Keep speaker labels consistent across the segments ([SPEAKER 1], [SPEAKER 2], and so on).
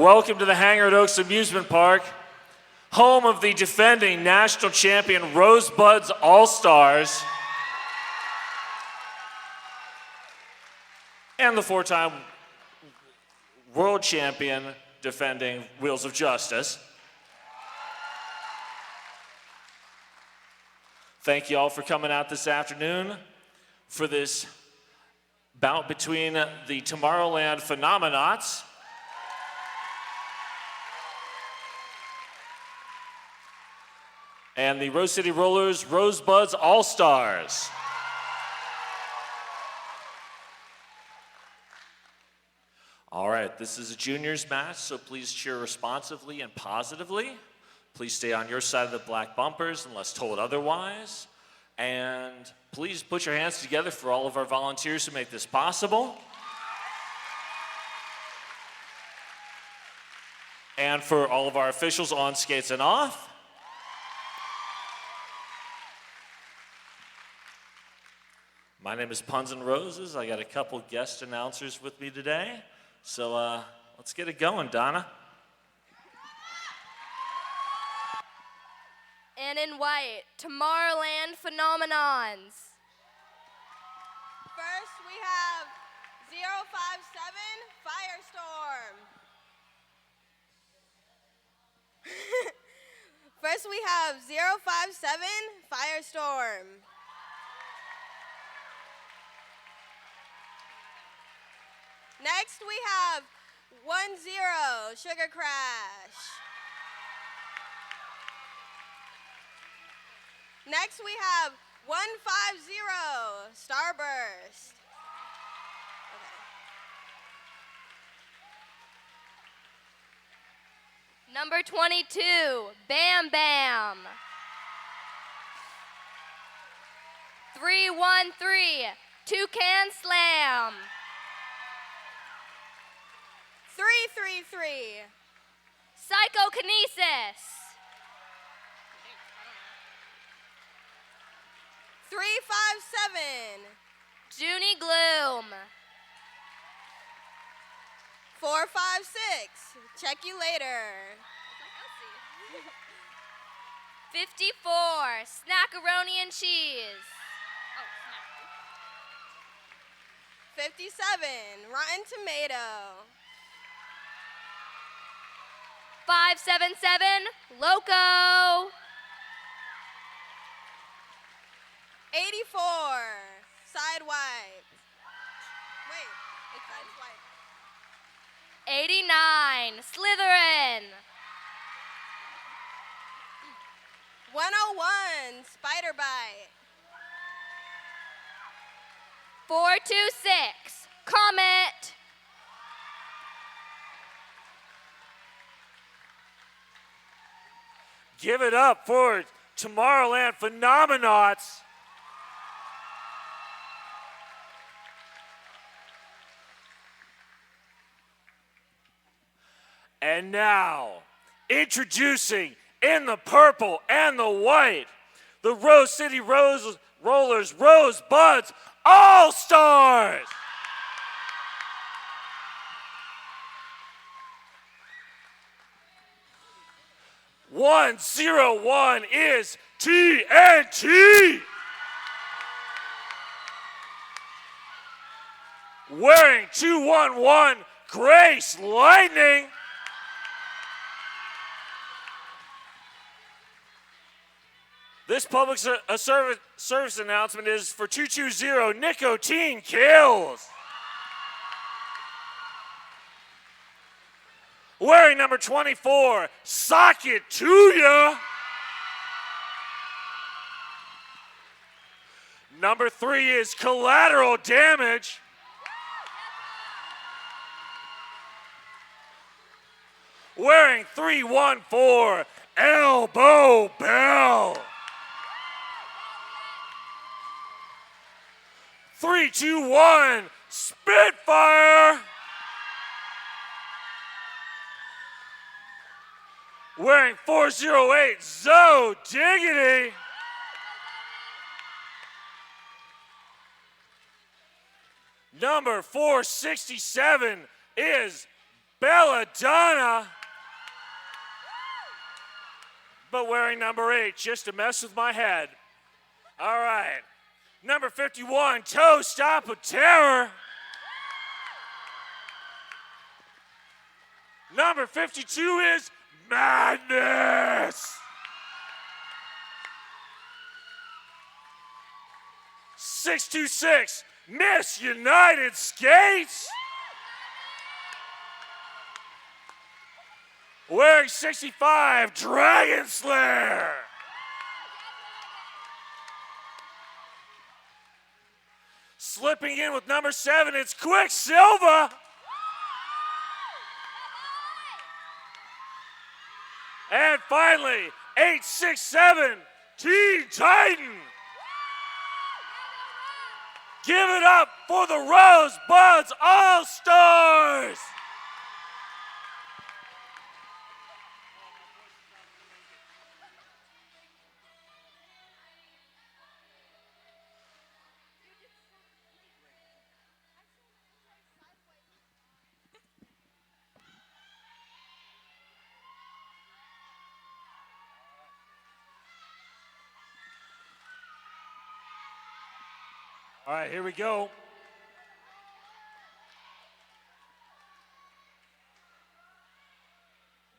[SPEAKER 1] Welcome to the Hangar at Oaks Amusement Park, home of the defending national champion Rosebuds All-Stars and the four-time world champion defending Wheels of Justice. Thank you all for coming out this afternoon for this bout between the Tomorrowland Phenomenauts and the Rose City Rollers Rosebuds All-Stars. All right, this is a juniors match, so please cheer responsively and positively. Please stay on your side of the black bumpers unless told otherwise. And please put your hands together for all of our volunteers who make this possible. And for all of our officials on skates and off. My name is Puns and Roses. I got a couple guest announcers with me today. So let's get it going, Donna.
[SPEAKER 2] And in white, Tomorrowland Phenomenauts.
[SPEAKER 3] First, we have 057 Firestorm. First, we have 057 Firestorm. Next, we have 10 Sugar Crash. Next, we have 150 Starburst.
[SPEAKER 2] Okay. Number 22, Bam Bam. 313, Toucan Slam.
[SPEAKER 3] 333.
[SPEAKER 2] Psychokinesis.
[SPEAKER 3] 357.
[SPEAKER 2] Junie Gloom.
[SPEAKER 3] 456. Check you later.
[SPEAKER 2] 54. Snackaroni and cheese.
[SPEAKER 3] 57. Rotten Tomato.
[SPEAKER 2] 577. Loco.
[SPEAKER 3] 84. Sidewipe. Wait, it's sideswipe.
[SPEAKER 2] 89. Slytherin.
[SPEAKER 3] 101. Spider Bite.
[SPEAKER 2] 426. Comet.
[SPEAKER 1] Give it up for Tomorrowland Phenomenauts. And now, introducing in the purple and the white, the Rose City Rollers Rosebuds All-Stars. One 101 is TNT. Wearing 211, Grace Lightning. This public service announcement is for 220 Nicotine Kills. Wearing number 24, Sock It To Ya. Number 3 is Collateral Damage. Wearing 314, Elbow Bell. 321, Spitfire. Wearing 408, Zo Diggity. Number 467 is Belladonna. But wearing number 8 just to mess with my head. All right. Number 51, Toe Stop of Terror. Number 52 is Madness. 626, Miss United Skates. Wearing 65, Dragon Slayer. Slipping in with number 7, it's Quicksilver. And finally, 867, Teen Titan. Give it up for the Rosebuds All-Stars. All right, here we go.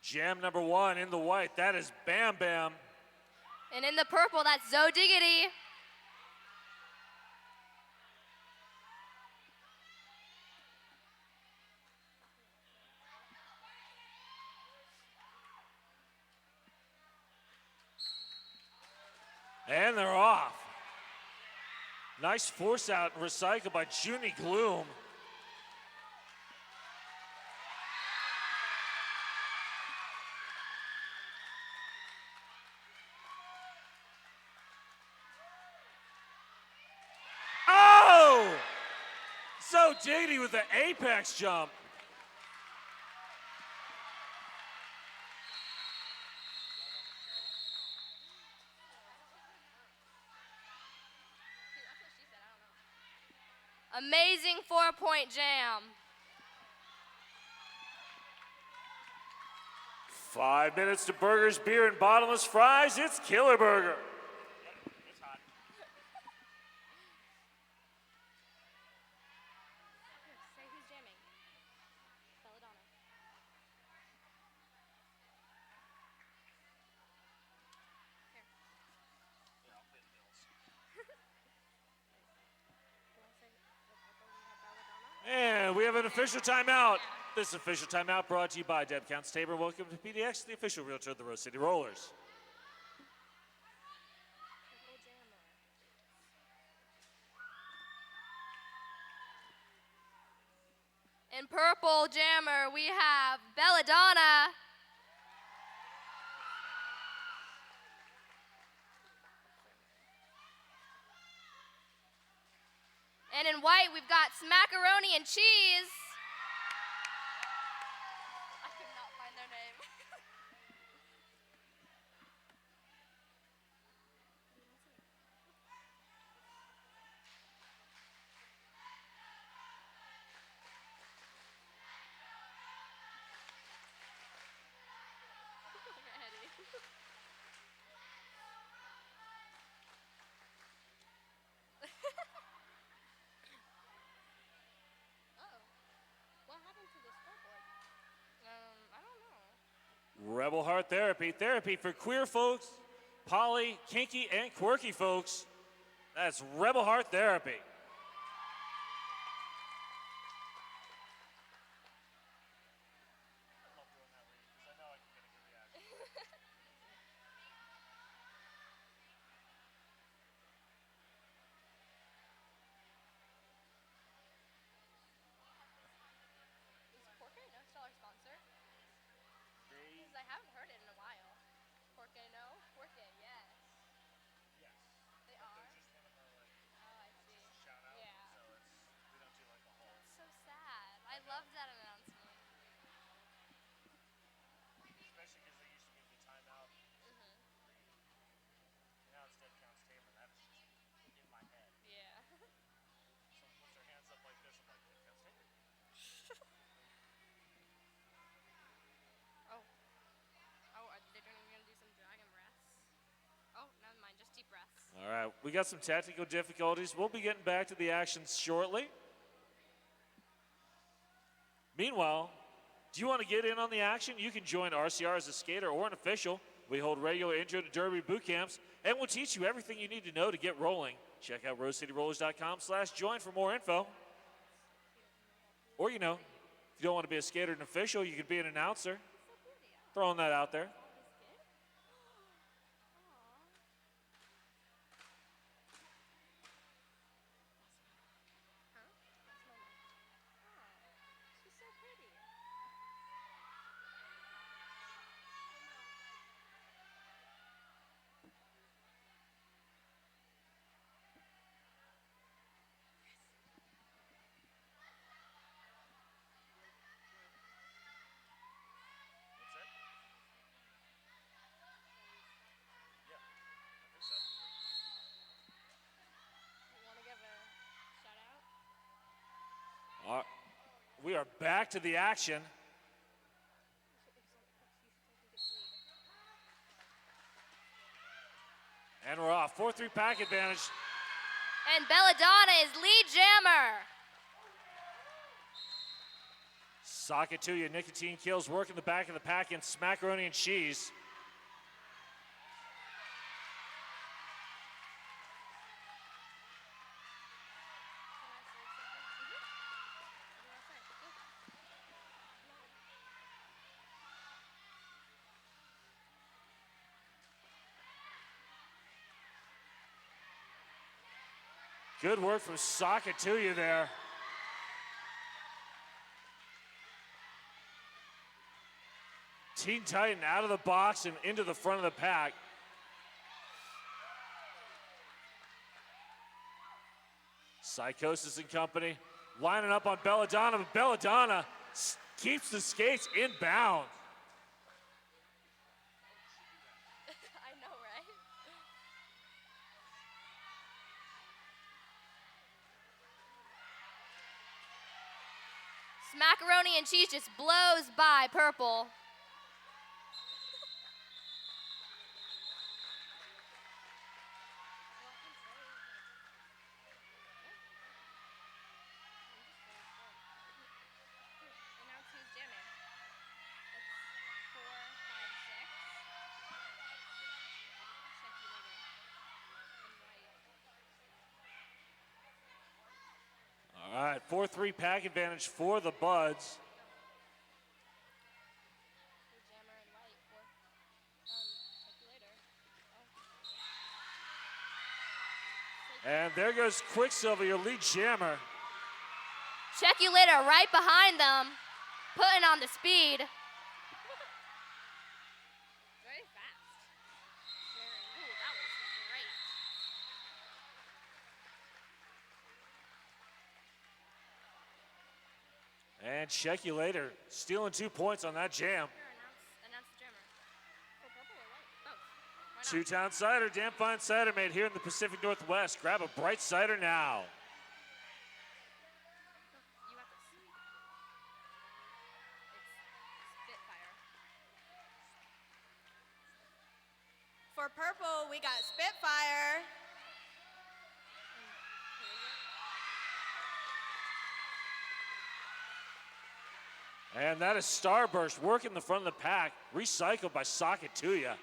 [SPEAKER 1] Jam number 1 in the white, that is Bam Bam.
[SPEAKER 2] And in the purple, that's Zo Diggity.
[SPEAKER 1] And they're off. Nice force out and recycle by Junie Gloom. Oh! So Diggity with the apex jump.
[SPEAKER 2] Amazing 4-point jam.
[SPEAKER 1] 5 minutes to burgers, beer, and bottomless fries. It's Killer Burger.
[SPEAKER 2] It's hot. Say who's jamming. Belladonna. Here.
[SPEAKER 1] Yeah, I'll pay the bills. And we have an official timeout. This official timeout brought to you by Deb Counts Tabor. Welcome to PDX, the official realtor of the Rose City Rollers.
[SPEAKER 2] In purple jammer, we have Belladonna. And in white, we've got Smackaroni and Cheese. I could not find their name. What happened to the scoreboard? I don't know.
[SPEAKER 1] Rebel Heart Therapy. Therapy for queer folks, poly, kinky, and quirky folks. That's Rebel Heart Therapy.
[SPEAKER 2] Our sponsor? Because I haven't heard it in a while. Porque no? Porque, yes.
[SPEAKER 1] Yes.
[SPEAKER 2] They are?
[SPEAKER 1] They're just one of our,
[SPEAKER 2] Oh, I see.
[SPEAKER 1] we got some technical difficulties. We'll be getting back to the action shortly. Meanwhile, do you want to get in on the action? You can join RCR as a skater or an official. We hold regular intro to derby boot camps, and we'll teach you everything you need to know to get rolling. Check out rosecityrollers.com/join for more info. Or, if you don't want to be a skater and official, you could be an announcer. Throwing that out there.
[SPEAKER 2] She's so pretty. You want to give a shout out?
[SPEAKER 1] We are back to the action. And we're off. 4-3 pack advantage.
[SPEAKER 2] And Belladonna is lead jammer.
[SPEAKER 1] Sakatuya, nicotine kills, working the back of the pack in Smackaroni and Cheese. Good work from Sakatuya there. Teen Titan out of the box and into the front of the pack. Psychosis and company lining up on Belladonna, but Belladonna keeps the skates inbound.
[SPEAKER 2] I know, right? Smackaroni and Cheese just blows by Purple.
[SPEAKER 1] All right, 4-3 pack advantage for the Buds. And there goes Quicksilver, your lead jammer.
[SPEAKER 2] Check you later, right behind them, putting on the speed. Very fast. Ooh, that was great.
[SPEAKER 1] And check you later, stealing 2 points on that jam.
[SPEAKER 2] Here, announce the jammer. For purple or white? Both. Why not?
[SPEAKER 1] Two-Town Cider, damn fine cider made here in the Pacific Northwest. Grab a bright cider now.
[SPEAKER 2] You got this. It's Spitfire.
[SPEAKER 3] For purple, we got Spitfire.
[SPEAKER 1] And that is Starburst working the front of the pack, recycled by Sakatuya.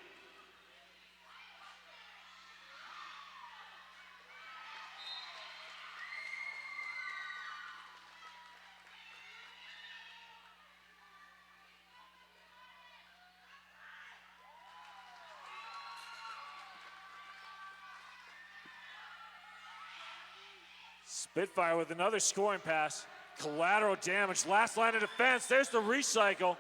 [SPEAKER 1] Spitfire with another scoring pass. Collateral damage, last line of defense. There's the recycle.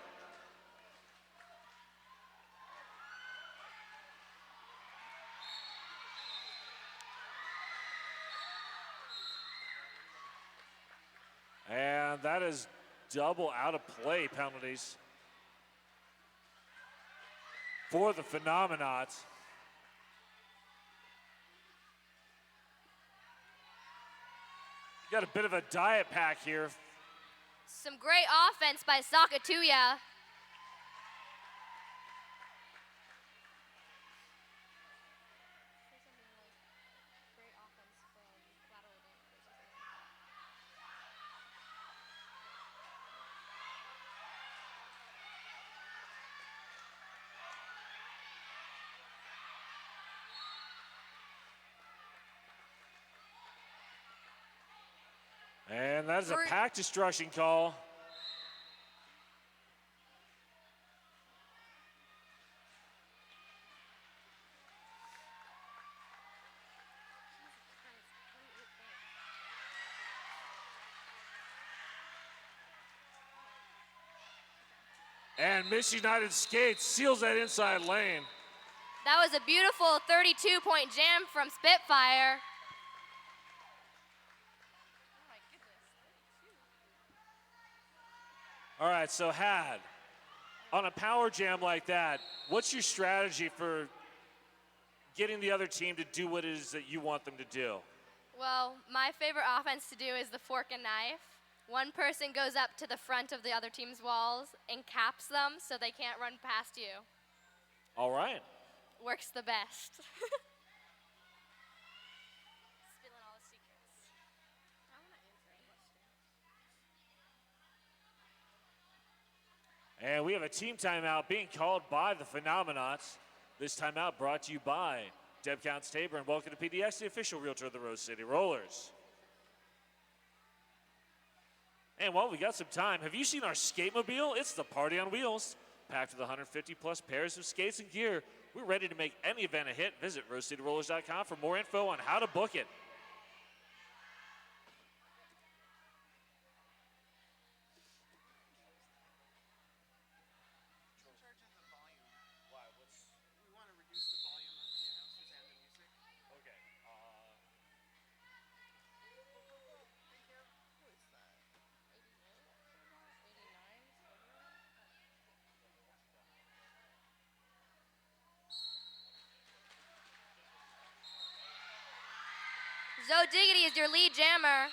[SPEAKER 1] And that is double out of play penalties for the Phenomenauts. Got a bit of a diet pack here.
[SPEAKER 2] Some great offense by Sakatuya.
[SPEAKER 1] And that is a
[SPEAKER 3] Three.
[SPEAKER 1] pack destruction call. And Miss United Skates seals that inside lane.
[SPEAKER 2] That was a beautiful 32-point jam from Spitfire. Oh my goodness, 32.
[SPEAKER 1] All right, so Had, on a power jam like that, what's your strategy for getting the other team to do what it is that you want them to do?
[SPEAKER 2] Well, my favorite offense to do is the fork and knife. One person goes up to the front of the other team's walls and caps them so they can't run past you.
[SPEAKER 1] All right.
[SPEAKER 2] Works the best. Spilling all the secrets. I want to answer a question.
[SPEAKER 1] And we have a team timeout being called by the Phenomenauts. This timeout brought to you by Deb Counts Tabor and welcome to PDX, the official realtor of the Rose City Rollers. And while we got some time, have you seen our skate mobile? It's the party on wheels. Packed with 150 plus pairs of skates and gear. We're ready to make any event a hit. Visit rosecityrollers.com for more info on how to book it.
[SPEAKER 2] Zoe Diggity is your lead jammer.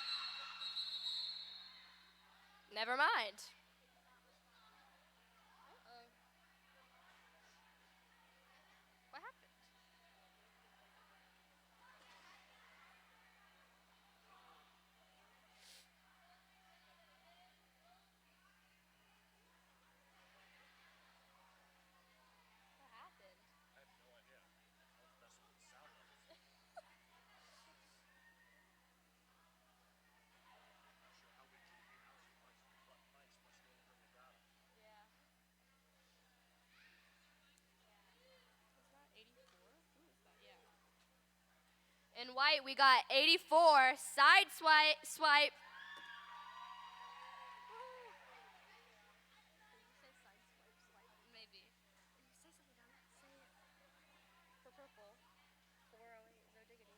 [SPEAKER 2] Never mind. Uh-oh. What happened? What happened? Yeah. Is that 84? Who is that? Yeah. In white, we got 84. Side swipe. Did you say side swipe? Maybe. If you say something dumb, say it. For purple. 408, no diggity.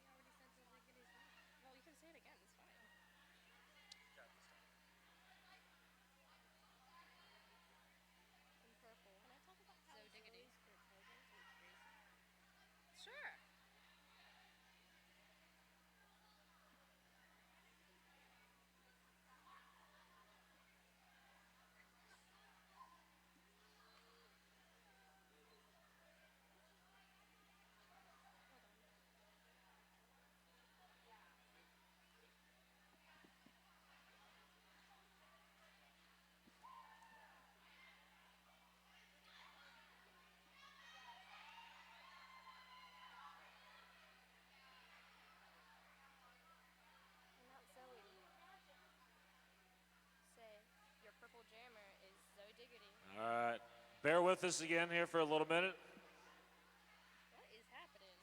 [SPEAKER 2] But we already said no diggity's not. Well, you can say it again. It's fine. In purple. Can I talk about how diggity? Sure. And not Zoe. Say, your purple jammer is Zoe Diggity.
[SPEAKER 1] All right. Bear with us again here for a little minute.
[SPEAKER 2] What is happening?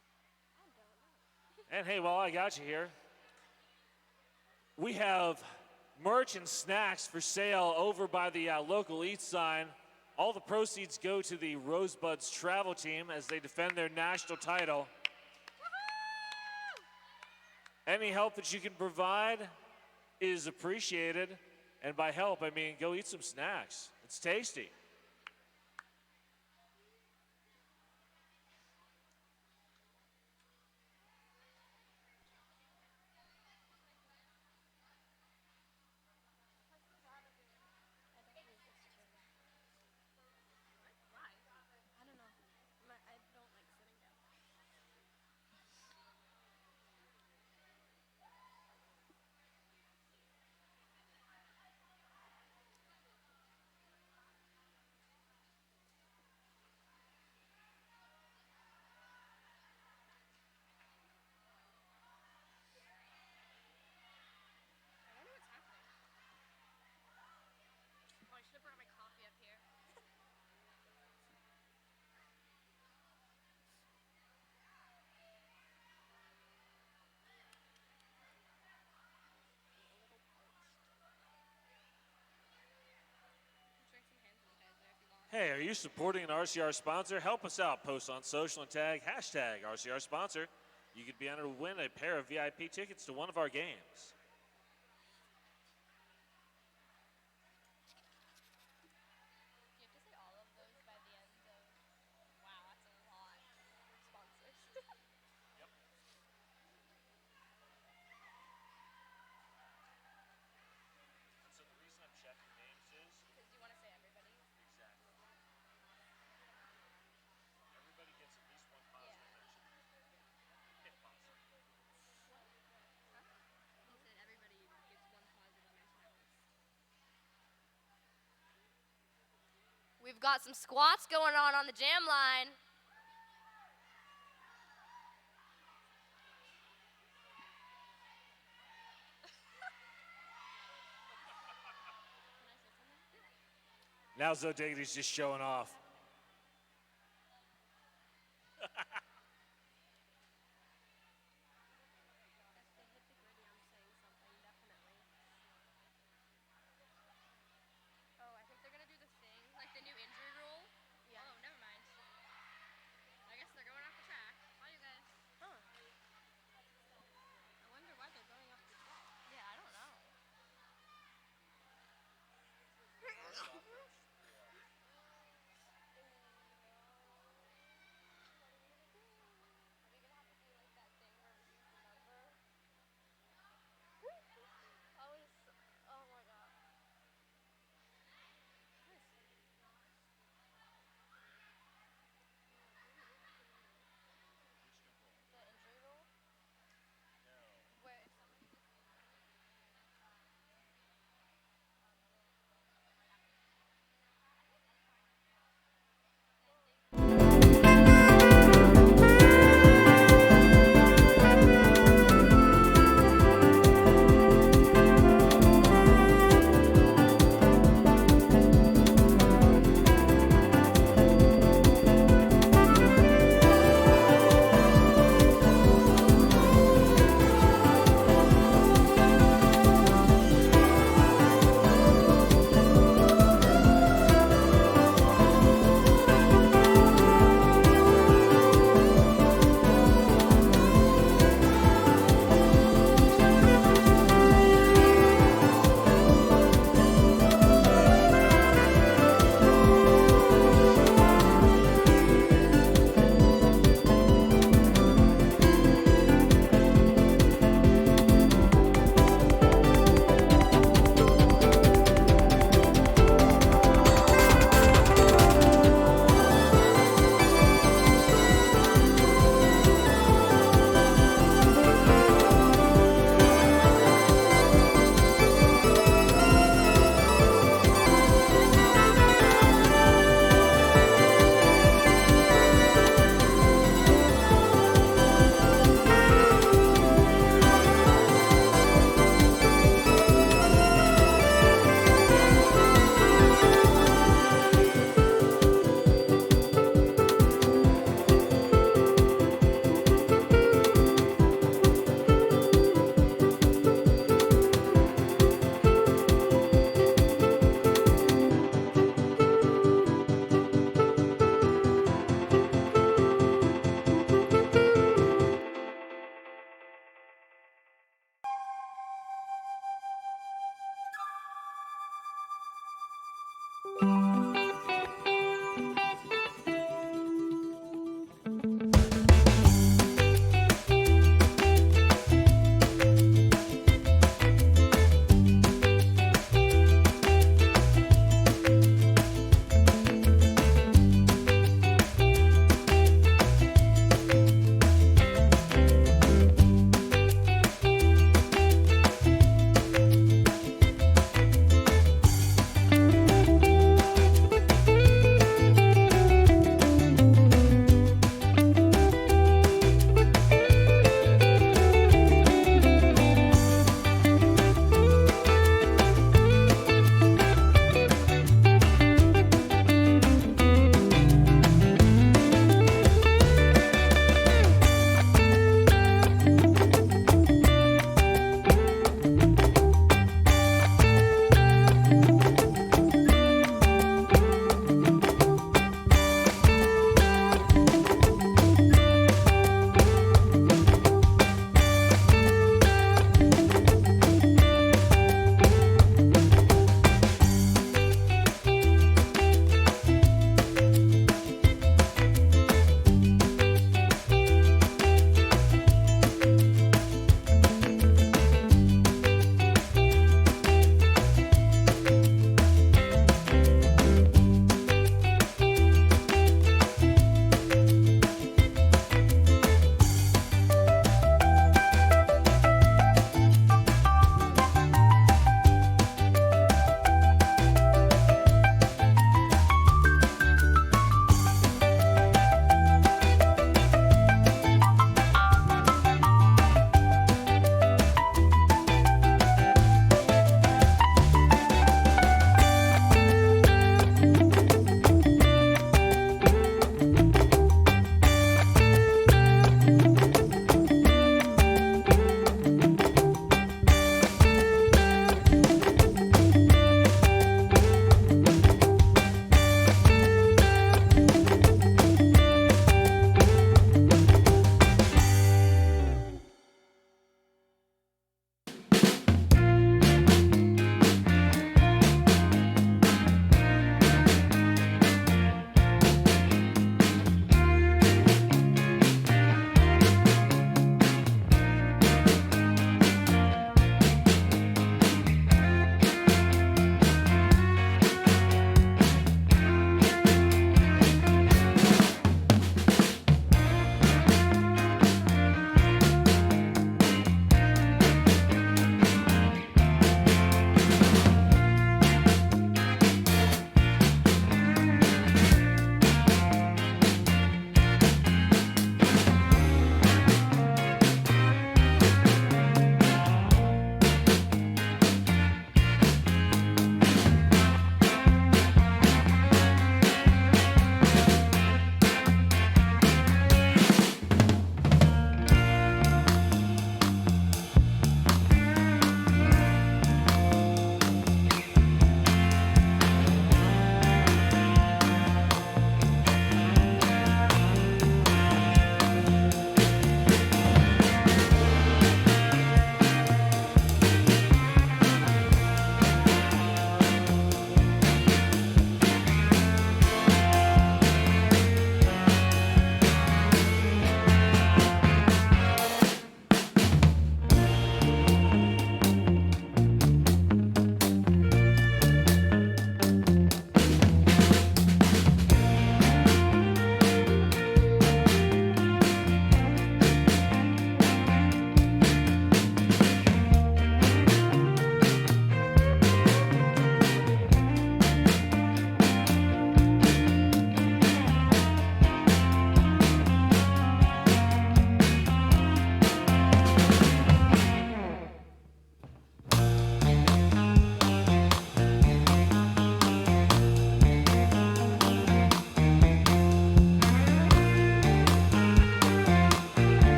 [SPEAKER 2] I don't know.
[SPEAKER 1] And hey, while I got you here, we have merch and snacks for sale over by the local Eats sign. All the proceeds go to the Rosebuds travel team as they defend their national title. Any help that you can provide is appreciated. And by help, I mean go eat some snacks. It's tasty.
[SPEAKER 2] I don't know. I don't like sitting down.
[SPEAKER 4] Hey, are you supporting an RCR sponsor? Help us out. Post on social and tag hashtag RCR sponsor. You could be entered to win a pair of VIP tickets to one of our games.
[SPEAKER 2] Do you have to say all of those by the end of? Wow, that's a lot. Sponsors.
[SPEAKER 1] Yep. So the reason I'm checking names is
[SPEAKER 2] Because you want to say everybody.
[SPEAKER 1] exactly. Everybody gets at least one positive mention. If possible.
[SPEAKER 2] Huh? He said everybody gets one positive mention at least. We've got some squats going on the jam line.
[SPEAKER 4] Now Zo Diggity's just showing off.
[SPEAKER 2] If they hit the gritty, I'm saying something, definitely. Oh, I think they're gonna do the thing, like the new injury rule. Yeah. Oh, never mind. I guess they're going off the track. Bye, you guys. Huh. I wonder why they're going off the track. Yeah, I don't know.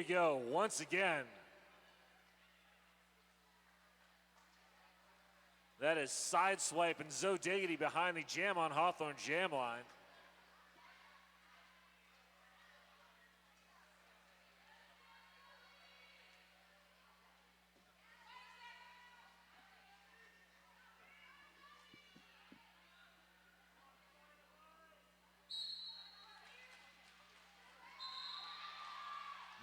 [SPEAKER 4] go once again. That is Sideswipe and Zo Diggity behind the Jam on Hawthorne jam line.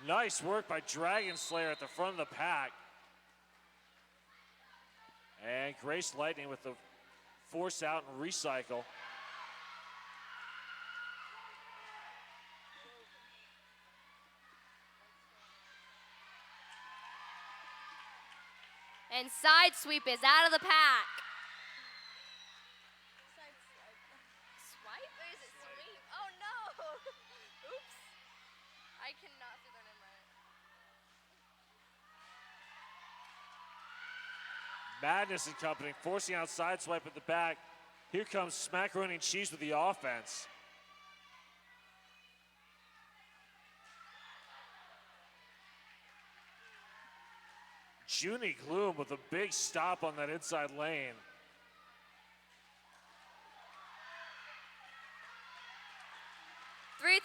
[SPEAKER 4] Nice work by Dragon Slayer at the front of the pack. And Grace Lightning with the force out and recycle.
[SPEAKER 2] And side sweep is out of the pack. Swipe? Or is it sweep? Oh no! Oops. I cannot see that in my.
[SPEAKER 4] Madness and company forcing out Sideswipe at the back. Here comes Smackaroni and Cheese with the offense. Junie Gloom with a big stop on that inside lane.
[SPEAKER 2] Three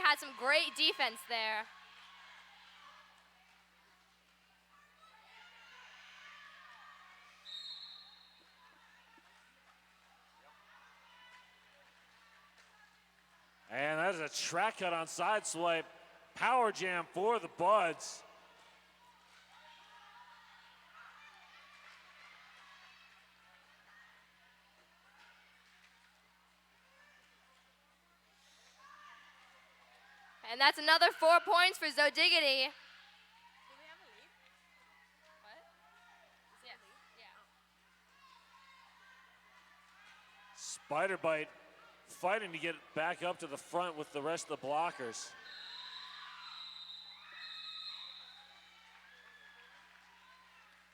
[SPEAKER 2] had some great defense there.
[SPEAKER 4] And that is a track cut on Sideswipe. Power jam for the Buds.
[SPEAKER 2] And that's another 4 points for Zo Diggity.
[SPEAKER 3] Do we have a lead?
[SPEAKER 2] What? Yeah.
[SPEAKER 4] Spider Bite fighting to get back up to the front with the rest of the blockers.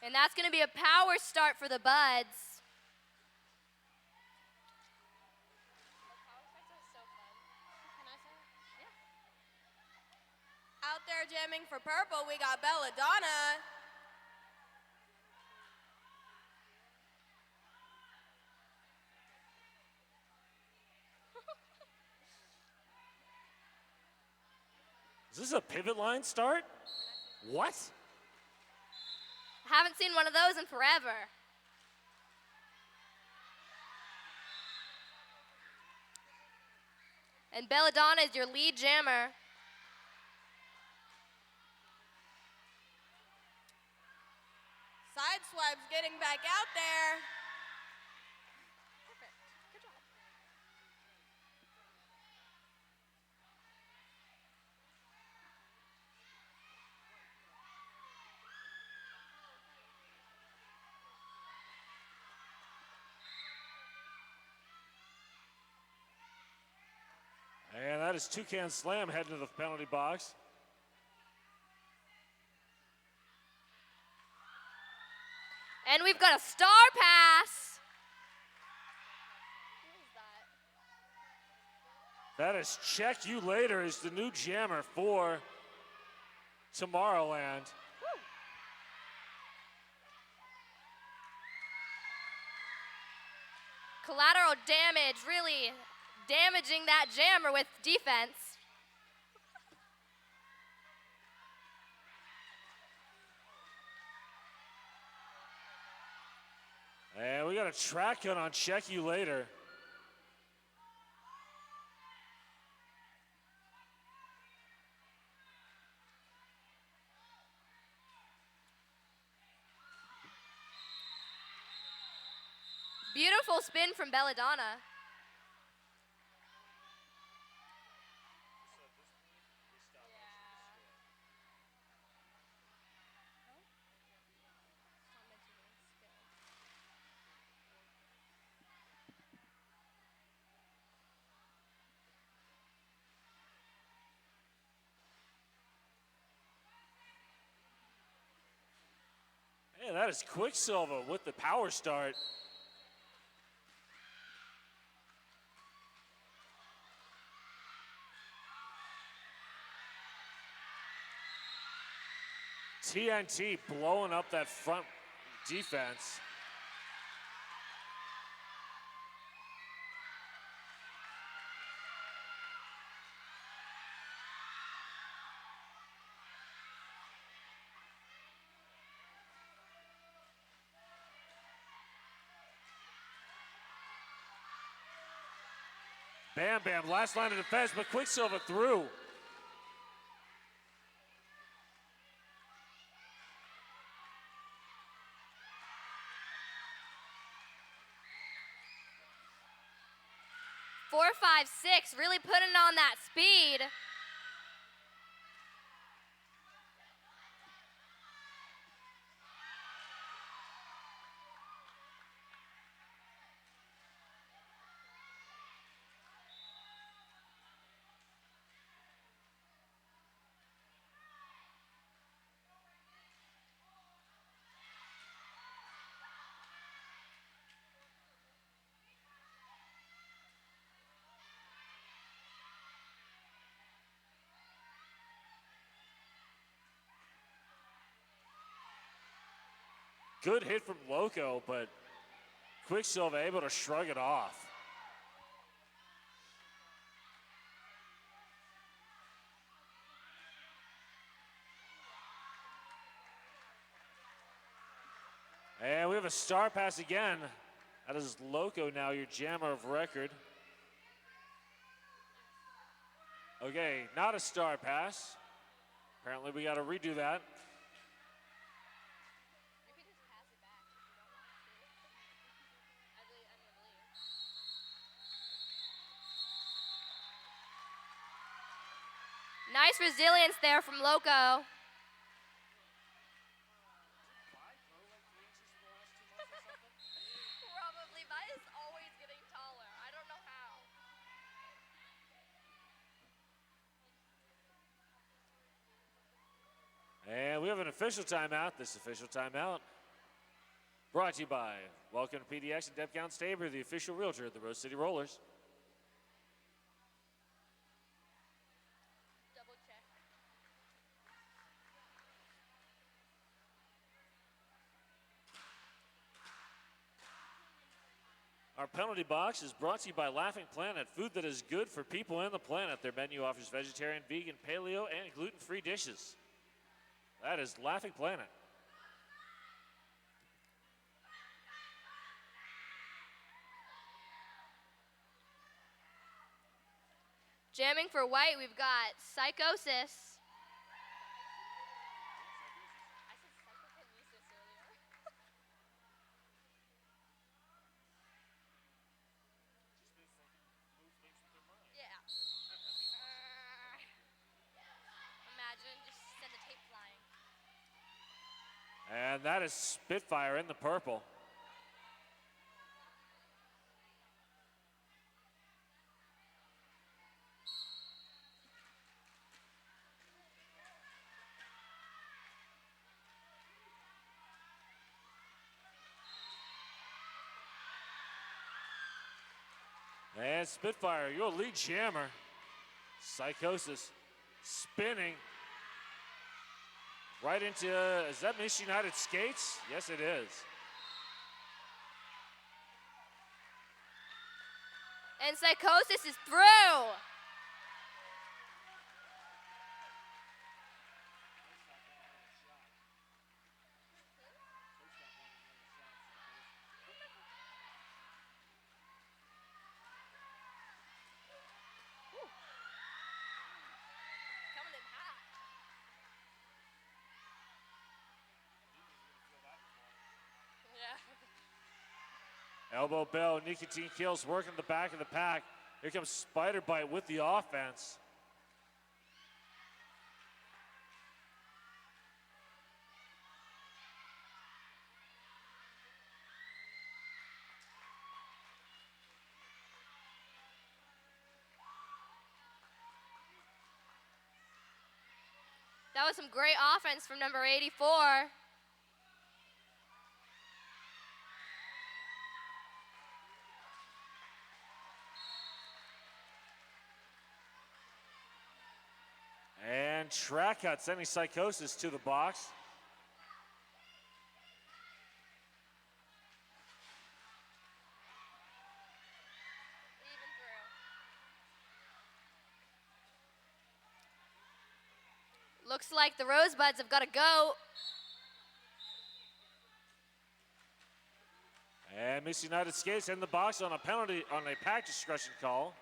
[SPEAKER 2] And that's going to be a power start for the Buds.
[SPEAKER 3] Out there jamming for purple, we got Belladonna.
[SPEAKER 4] Is this a pivot line start? What?
[SPEAKER 2] Haven't seen one of those in forever. And Belladonna is your lead jammer.
[SPEAKER 3] Sideswipe's getting back out there.
[SPEAKER 2] Perfect. Good job.
[SPEAKER 4] And that is Toucan Slam heading to the penalty box.
[SPEAKER 2] And we've got a star pass. Who is that?
[SPEAKER 4] That is Check You Later is the new jammer for Tomorrowland.
[SPEAKER 2] Collateral damage, really damaging that jammer with defense.
[SPEAKER 4] And we got a track cut on Check You Later.
[SPEAKER 2] Beautiful spin from Belladonna.
[SPEAKER 4] Hey, that is Quicksilver with the power start. TNT blowing up that front defense. Bam Bam, last line of defense, but Quicksilver through.
[SPEAKER 2] Four, five, six, really putting on that speed.
[SPEAKER 4] Good hit from Loco, but Quicksilver able to shrug it off. And we have a star pass again. That is Loco now, your jammer of record. Okay, not a star pass. Apparently we got to redo that.
[SPEAKER 2] Nice resilience there from Loco.
[SPEAKER 3] Probably. Mine is always getting taller. I don't know how.
[SPEAKER 4] And we have an official timeout. This official timeout brought to you by Welcome to PDX and Depcount Staber, the official realtor of the Rose City Rollers.
[SPEAKER 3] Double check.
[SPEAKER 4] Our penalty box is brought to you by Laughing Planet, food that is good for people and the planet. Their menu offers vegetarian, vegan, paleo, and gluten-free dishes. That is Laughing Planet.
[SPEAKER 2] Jamming for white, we've got Psychosis.
[SPEAKER 3] I said psychokinesis earlier. Yeah. Imagine, just send the tape flying.
[SPEAKER 4] And that is Spitfire in the purple. And Spitfire, your lead jammer. Psychosis spinning right into, is that Miss United Skates? Yes, it is.
[SPEAKER 2] And Psychosis is through.
[SPEAKER 3] Coming in hot. Yeah.
[SPEAKER 4] Elbow bell, nicotine kills working the back of the pack. Here comes Spider Bite with the offense.
[SPEAKER 2] That was some great offense from number 84.
[SPEAKER 4] And track cut sending Psychosis to the box.
[SPEAKER 2] Looks like the Rosebuds have got to go.
[SPEAKER 4] And Miss United Skates in the box on a penalty, on a pack discretion call.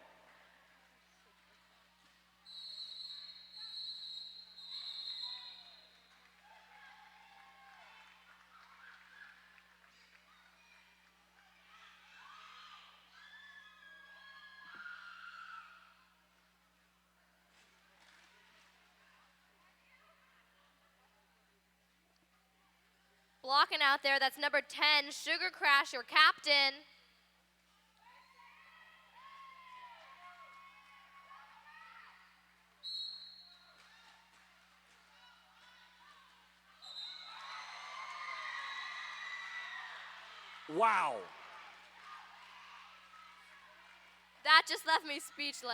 [SPEAKER 2] Blocking out there, that's number 10, Sugar Crash, your captain.
[SPEAKER 4] Wow.
[SPEAKER 2] That just left me speechless.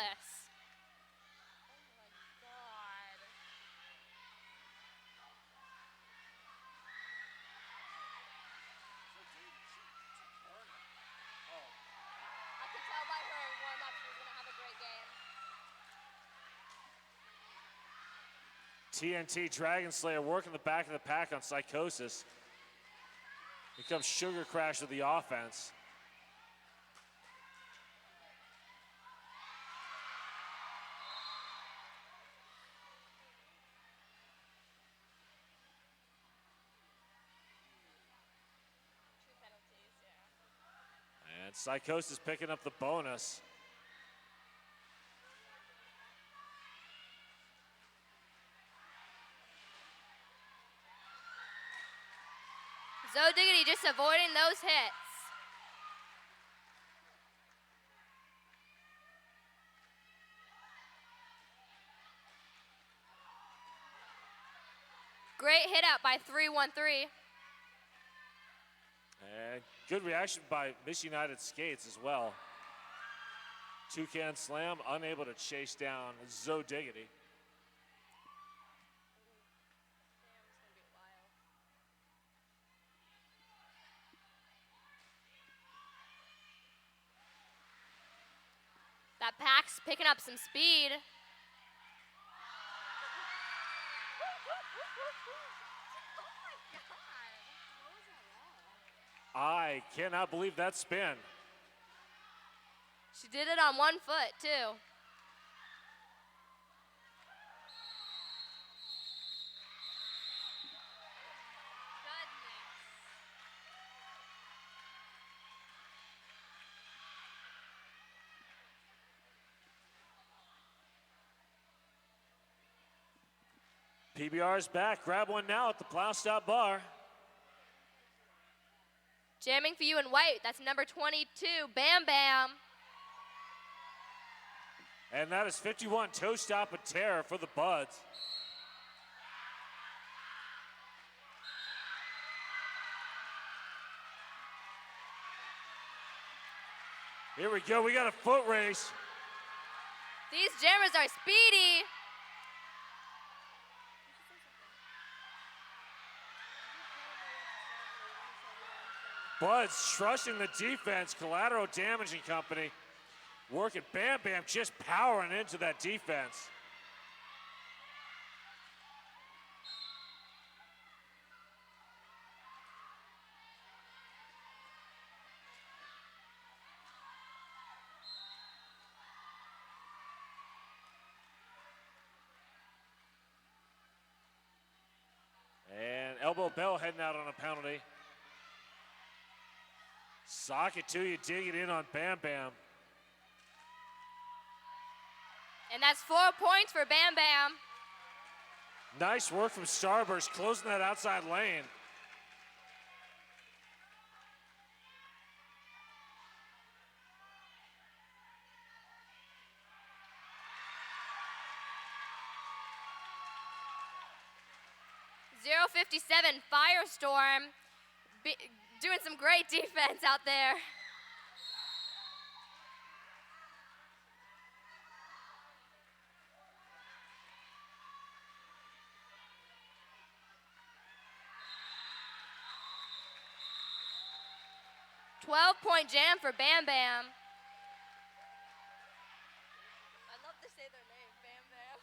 [SPEAKER 2] I could tell by her warm-up she was going to have a great game.
[SPEAKER 4] TNT Dragon Slayer working the back of the pack on Psychosis. Here comes Sugar Crash with the offense.
[SPEAKER 2] Two penalties, yeah.
[SPEAKER 4] And Psychosis picking up the bonus.
[SPEAKER 2] Zo Diggity just avoiding those hits. Great hit out by 313.
[SPEAKER 4] And good reaction by Miss United Skates as well. Two-can slam, unable to chase down Zo Diggity.
[SPEAKER 2] That pack's picking up some speed.
[SPEAKER 4] I cannot believe that spin.
[SPEAKER 2] She did it on one foot, too.
[SPEAKER 4] PBR's back. Grab one now at the Plow Stop Bar.
[SPEAKER 2] Jamming for you in white, that's number 22, Bam Bam.
[SPEAKER 4] And that is 51 Toe Stop of Terror for the Buds. Here we go, we got a foot race.
[SPEAKER 2] These jammers are speedy.
[SPEAKER 4] Buds trusting the defense, Collateral Damaging Company. Working Bam Bam, just powering into that defense. And Elbow Bell heading out on a penalty. Sock it to you, dig it in on Bam Bam.
[SPEAKER 2] And that's 4 points for Bam Bam.
[SPEAKER 4] Nice work from Starburst, closing that outside lane.
[SPEAKER 2] .057 Firestorm doing some great defense out there. .12-point jam for Bam Bam. I love to say their name, Bam Bam.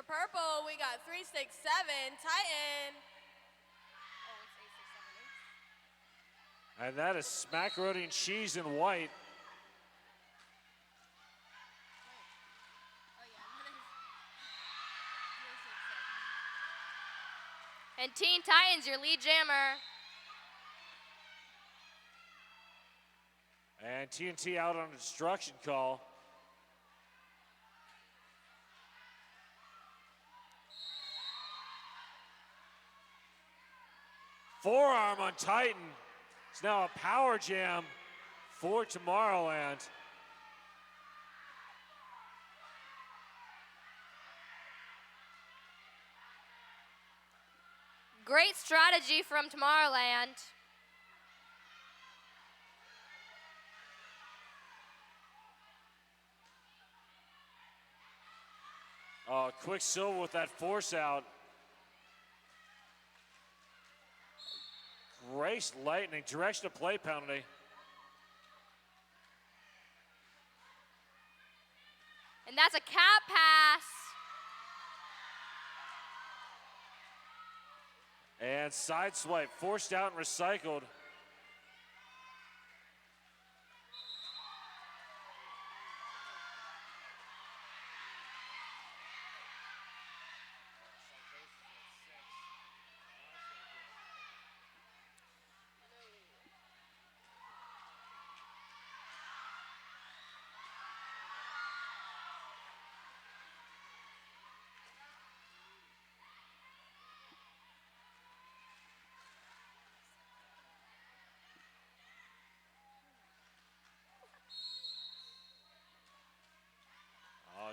[SPEAKER 3] For purple, we got 367 Titan.
[SPEAKER 2] Oh, it's 8678.
[SPEAKER 4] And that is smackaroni and cheese in white.
[SPEAKER 2] Oh, yeah. And Teen Titans, your lead jammer.
[SPEAKER 4] And TNT out on a destruction call. Forearm on Titan. It's now a power jam for Tomorrowland.
[SPEAKER 2] Great strategy from Tomorrowland.
[SPEAKER 4] Quicksilver with that force out. Grace Lightning, direction of play penalty.
[SPEAKER 2] And that's a cap pass.
[SPEAKER 4] And side swipe, forced out and recycled.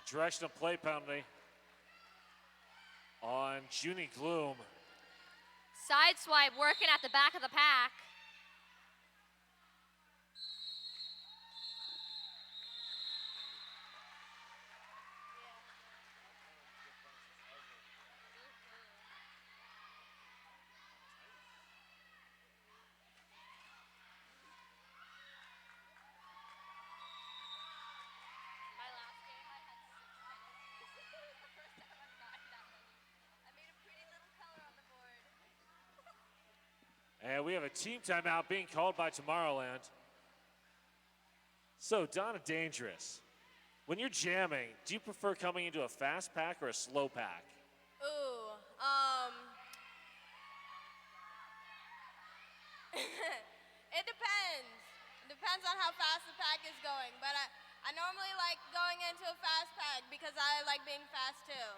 [SPEAKER 4] Direction of play penalty on Junie Gloom.
[SPEAKER 2] Side swipe working at the back of the pack. My last game, I had 6 penalties. The first time I've gotten that many. I made a pretty little color on the board.
[SPEAKER 4] And we have a team timeout being called by Tomorrowland. So, Donna Dangerous, when you're jamming, do you prefer coming into a fast pack or a slow pack?
[SPEAKER 3] Ooh, it depends. It depends on how fast the pack is going. But I normally like going into a fast pack because I like being fast too.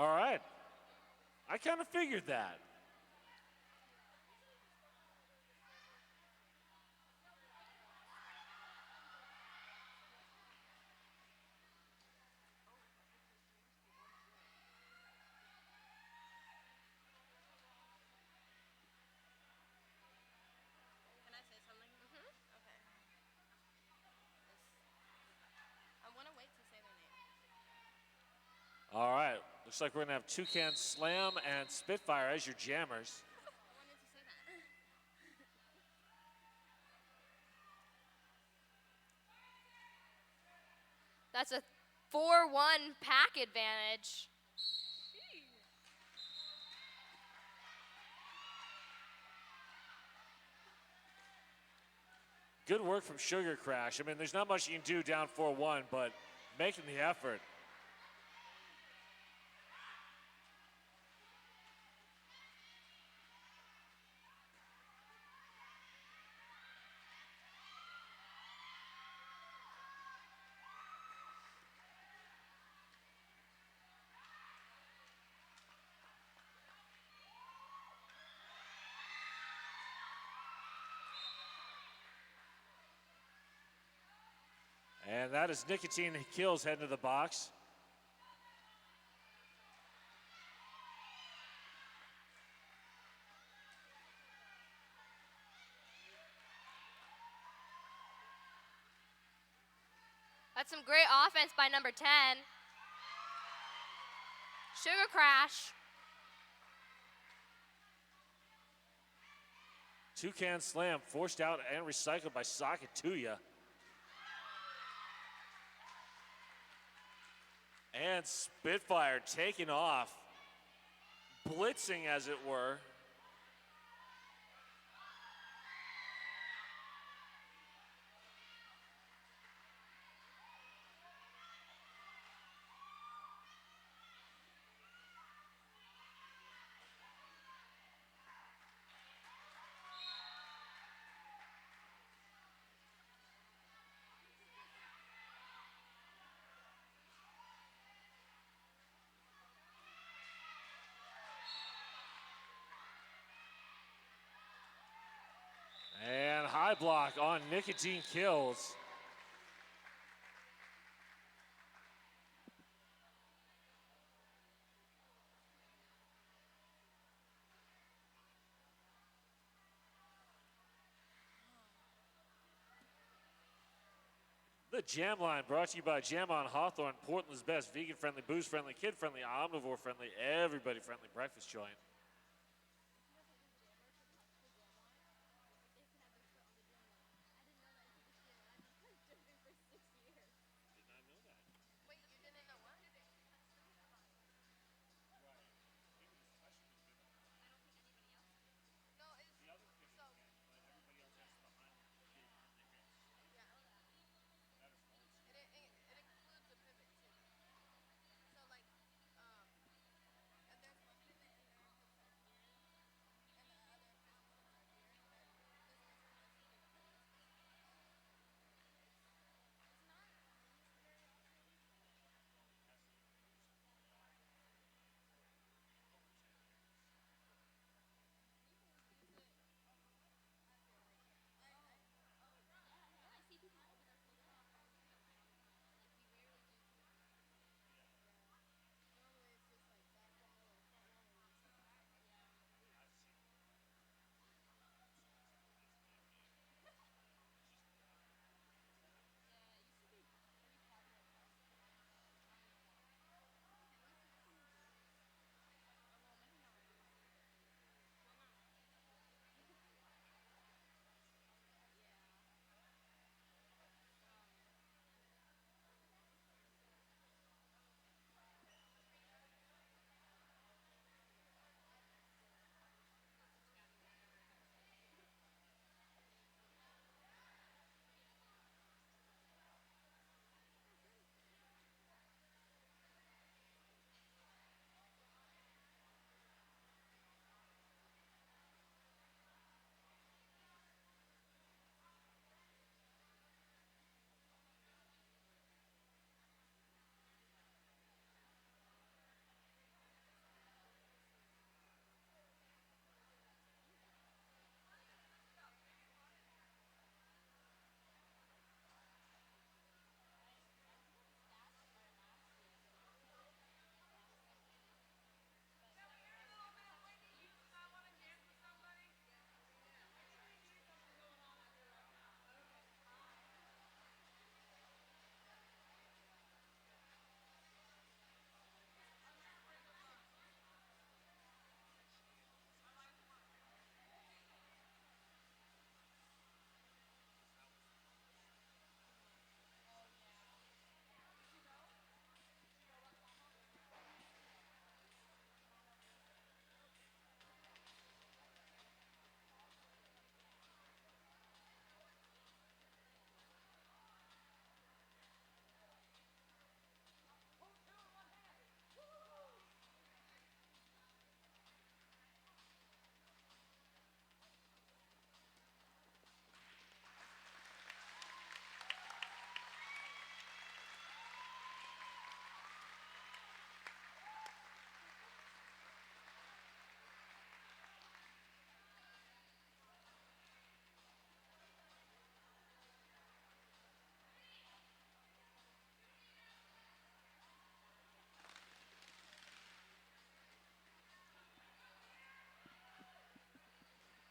[SPEAKER 4] All right. I kind of figured that.
[SPEAKER 3] Can I say something? Okay. I want to wait to say their name.
[SPEAKER 4] All right. Looks like we're going to have Toucan Slam and Spitfire as your jammers.
[SPEAKER 3] I wanted to say that.
[SPEAKER 2] That's a 4-1 pack advantage.
[SPEAKER 4] Good work from Sugar Crash. I mean, there's not much you can do down 4-1, but making the effort. And that is Nicotine Kills heading to the box.
[SPEAKER 2] That's some great offense by number 10. Sugar Crash.
[SPEAKER 4] Toucan Slam forced out and recycled by Sakatuya. And Spitfire taking off, blitzing as it were. And high block on Nicotine Kills. The Jam Line brought to you by Jam on Hawthorne, Portland's best vegan-friendly, booze-friendly, kid-friendly, omnivore-friendly, everybody-friendly breakfast joint.
[SPEAKER 3] Wait, you didn't know what? No, it's so. Yeah. It includes a pivot too. So like, and there's one pivot in there that says here, and the other pivot that says here, and this person has to pivot from this person. It's not used very often. Normally it's just like back wall or front wall or something.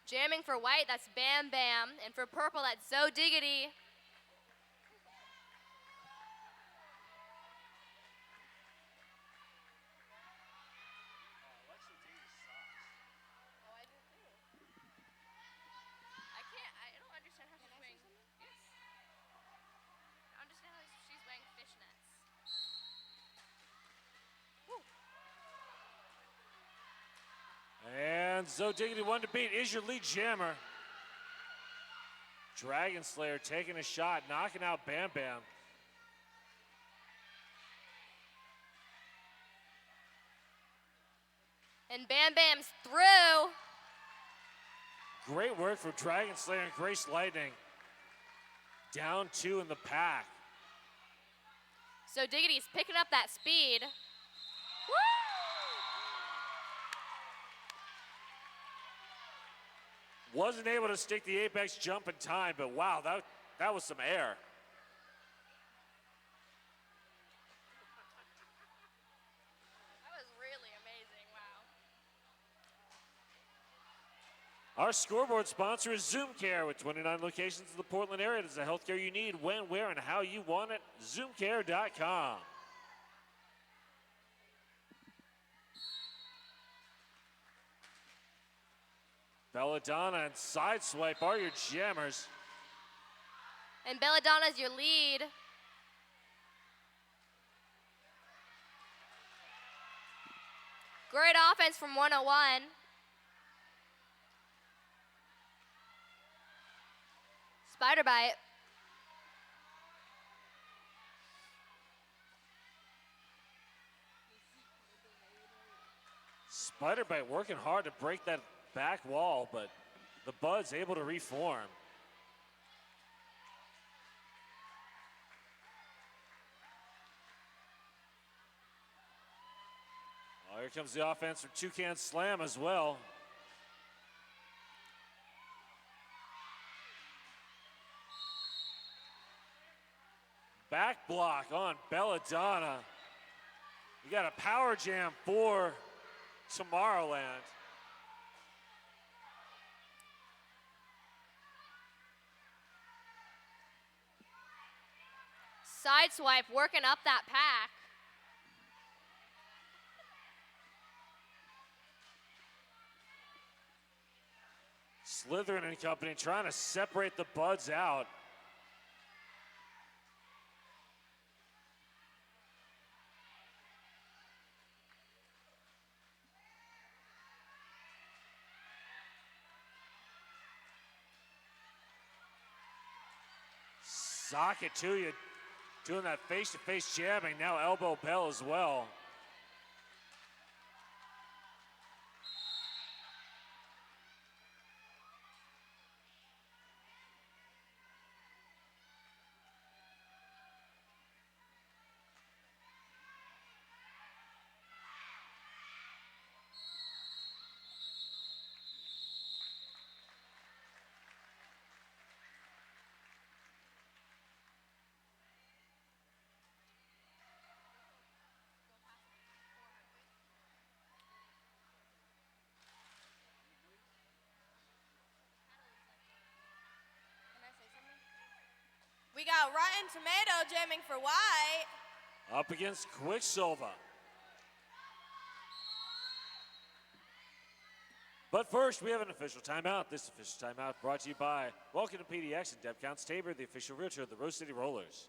[SPEAKER 3] Jamming for white, that's Bam Bam. And for purple, that's So Diggity. Oh, I do too. I don't understand how she's wearing. Yes. I don't understand how she's wearing fishnets.
[SPEAKER 4] Zo Diggity one to beat is your lead jammer. Dragon Slayer taking a shot, knocking out Bam Bam.
[SPEAKER 2] And Bam Bam's through.
[SPEAKER 4] Great work for Dragon Slayer and Grace Lightning. Down 2 in the pack.
[SPEAKER 2] So Diggity's picking up that speed. Woo!
[SPEAKER 4] Wasn't able to stick the apex jump in time, but wow, that was some air.
[SPEAKER 2] That was really amazing, wow.
[SPEAKER 4] Our scoreboard sponsor is Zoom Care with 29 locations in the Portland area. It's the healthcare you need, when, where, and how you want it. ZoomCare.com. Belladonna and Sideswipe are your jammers.
[SPEAKER 2] And Belladonna's your lead. Great offense from 101. Spider bite.
[SPEAKER 4] Spider Bite working hard to break that back wall, but the Bud's able to reform. Oh, here comes the offense from Toucan Slam as well. Back block on Belladonna. We got a power jam for Tomorrowland.
[SPEAKER 2] Sideswipe working up that pack.
[SPEAKER 4] Slytherin and company trying to separate the Buds out. Sock it to you, doing that face-to-face jamming, now elbow bell as well.
[SPEAKER 3] Can I say something? We got Rotten Tomato jamming for white.
[SPEAKER 4] Up against Quicksilver. But first, we have an official timeout. This official timeout brought to you by Welcome to PDX and Deb Counts Tabor, the official realtor of the Rose City Rollers.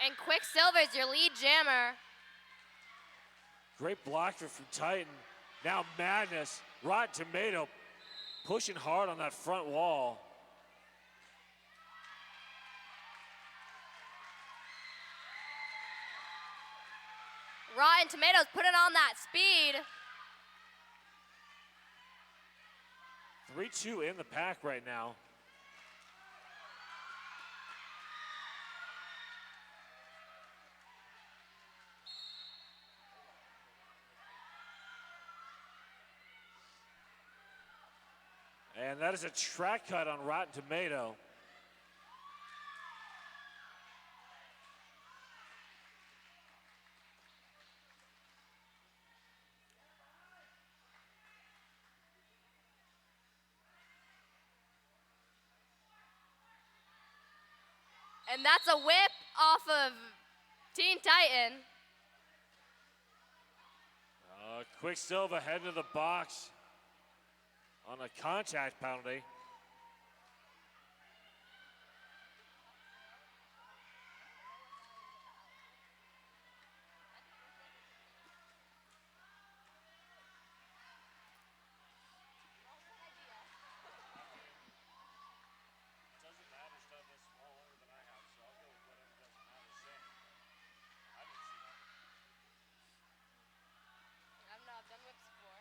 [SPEAKER 2] And Quicksilver's your lead jammer.
[SPEAKER 4] Great blocker from Titan. Now Madness, Rotten Tomato pushing hard on that front wall.
[SPEAKER 2] Rotten Tomatoes putting on that speed.
[SPEAKER 4] 3-2 in the pack right now. And that is a track cut on Rotten Tomato.
[SPEAKER 2] And that's a whip off of Teen Titan.
[SPEAKER 4] Quicksilver heading to the box on a contact penalty.
[SPEAKER 2] I've done whips before.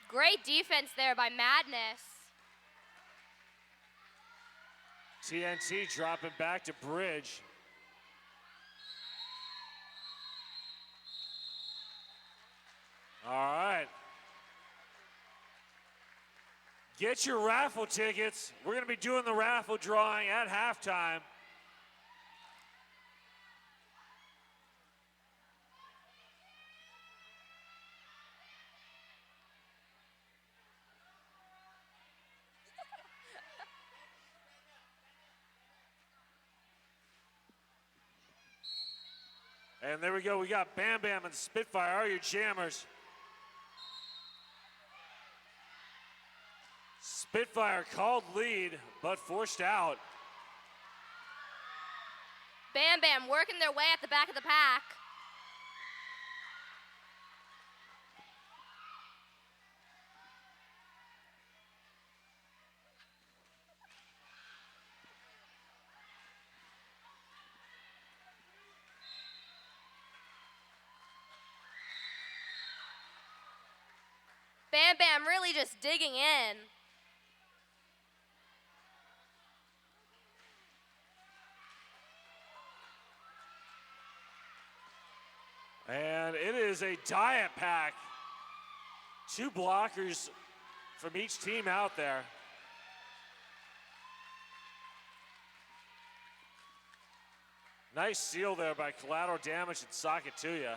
[SPEAKER 2] Great defense there by Madness.
[SPEAKER 4] TNT dropping back to Bridge. All right. Get your raffle tickets. We're going to be doing the raffle drawing at halftime. And there we go. We got Bam Bam and Spitfire. Are your jammers? Spitfire called lead, but forced out.
[SPEAKER 2] Bam Bam working their way at the back of the pack. Bam Bam really just digging in.
[SPEAKER 4] And it is a diet pack. 2 blockers from each team out there. Nice seal there by Collateral Damage and Sakatuya.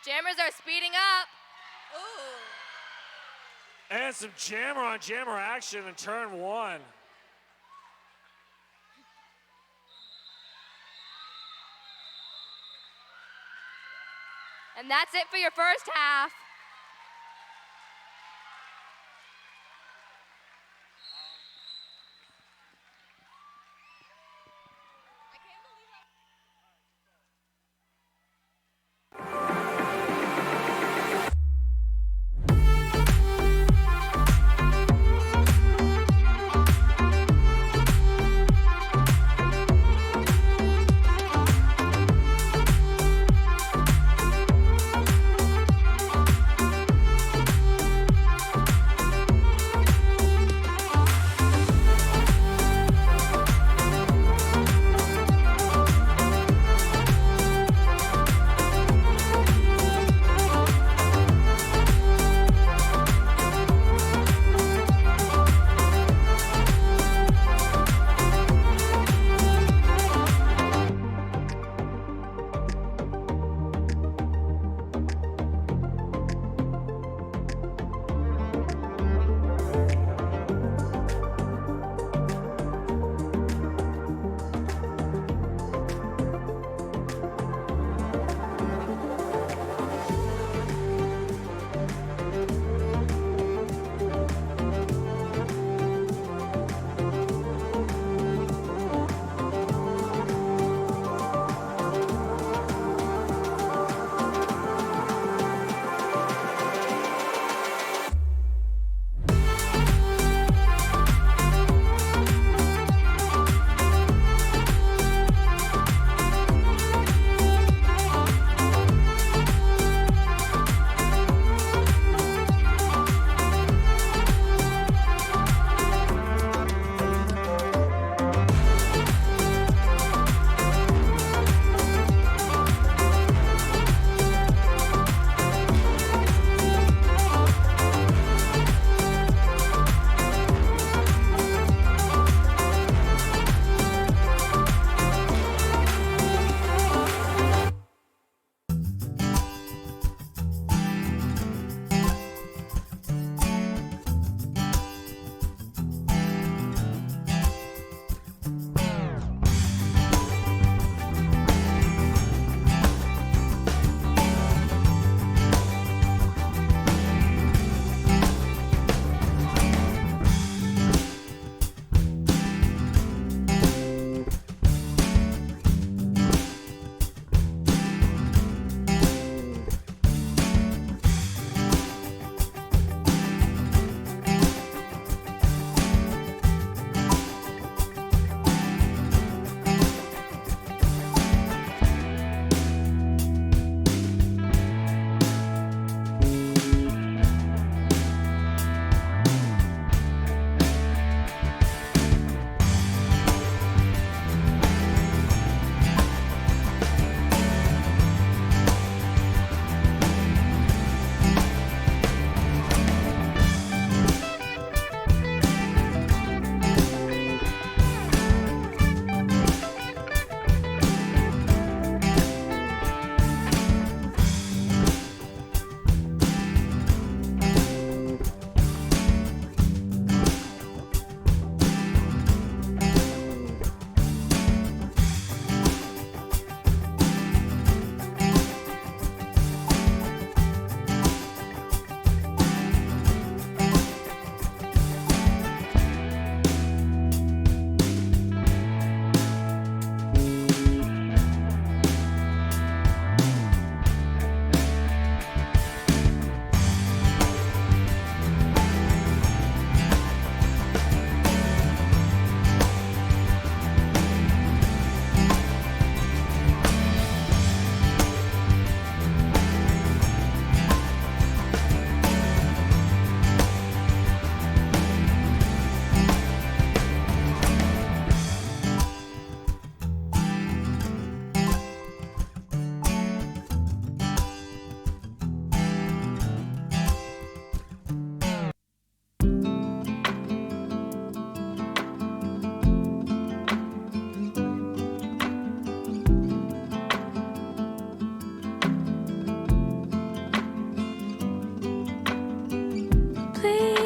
[SPEAKER 2] Jammers are speeding up.
[SPEAKER 3] Ooh.
[SPEAKER 4] And some jammer on jammer action in turn 1.
[SPEAKER 2] And that's it for your first half.
[SPEAKER 3] I can't believe how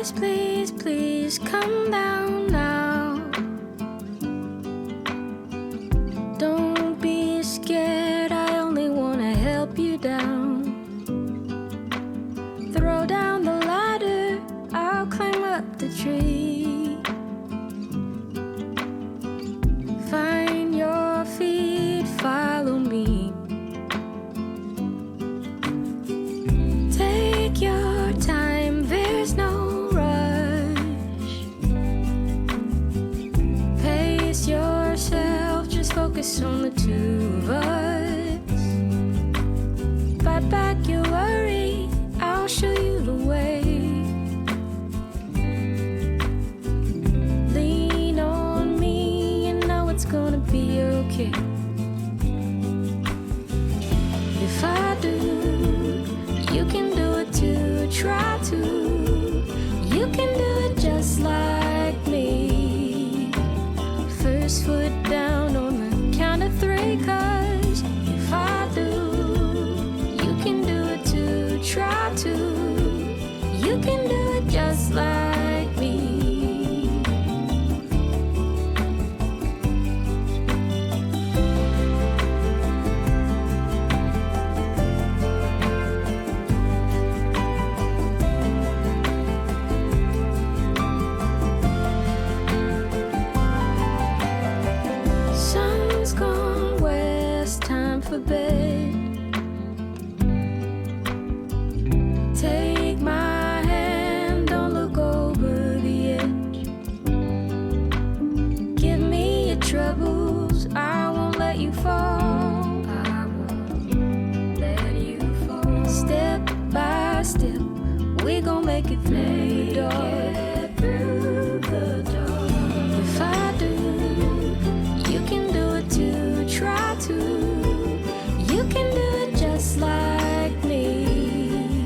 [SPEAKER 5] Please, please, please come down now. Don't be scared, I only wanna help you down. Throw down the ladder, I'll climb up the tree. Find your feet, follow me. Take your time, there's no rush. Pace yourself, just focus on the two of us. Fight back your worry, I'll show you the way. Lean on me, you know it's gonna be okay. If I do, you can do it too. Try to, you can do it just like me. First foot down on the count of three, 'cause if I do, you can do it too. Try to, you can do it just like me. Sun's gone west, time for bed. Take my hand, don't look over the edge. Give me your troubles, I won't let you fall. I won't let you fall. Step by step, we gon' make it through the door. If I do, you can do it too. Try to, you can do it just like me.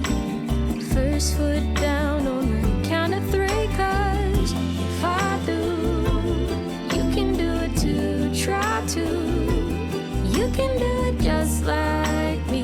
[SPEAKER 5] First foot down on the count of three, 'cause if I do, you can do it too. Try to, you can do it just like me.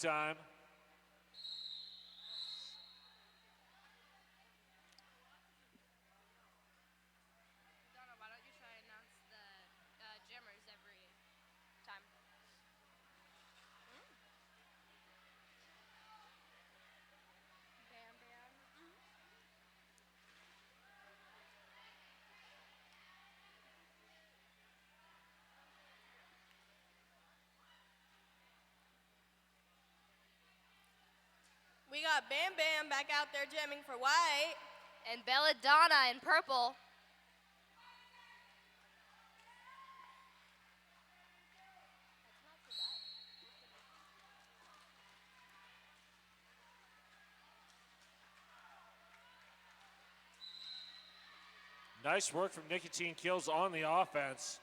[SPEAKER 4] halftime.
[SPEAKER 2] Donna, why don't you try and announce the jammers every time? Bam Bam.
[SPEAKER 3] We got Bam Bam back out there jamming for white.
[SPEAKER 2] And Belladonna in purple.
[SPEAKER 4] Nice work from Nicotine Kills on the offense.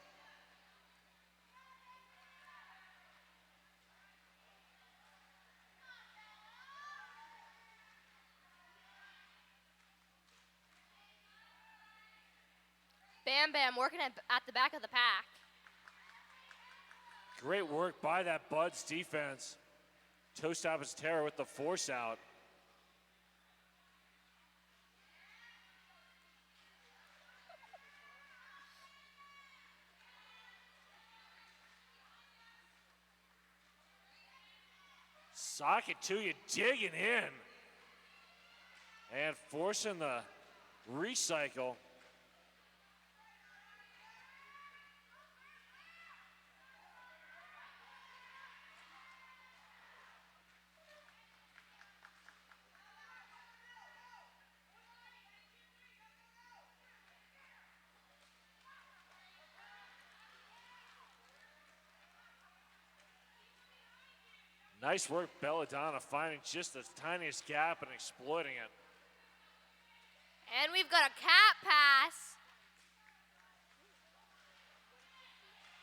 [SPEAKER 2] Bam Bam working at the back of the pack.
[SPEAKER 4] Great work by that Buds defense. Toe Stoppers Terror with the force out. Sock it to you, digging in. And forcing the recycle. Nice work, Belladonna, finding just the tiniest gap and exploiting it.
[SPEAKER 2] And we've got a cat pass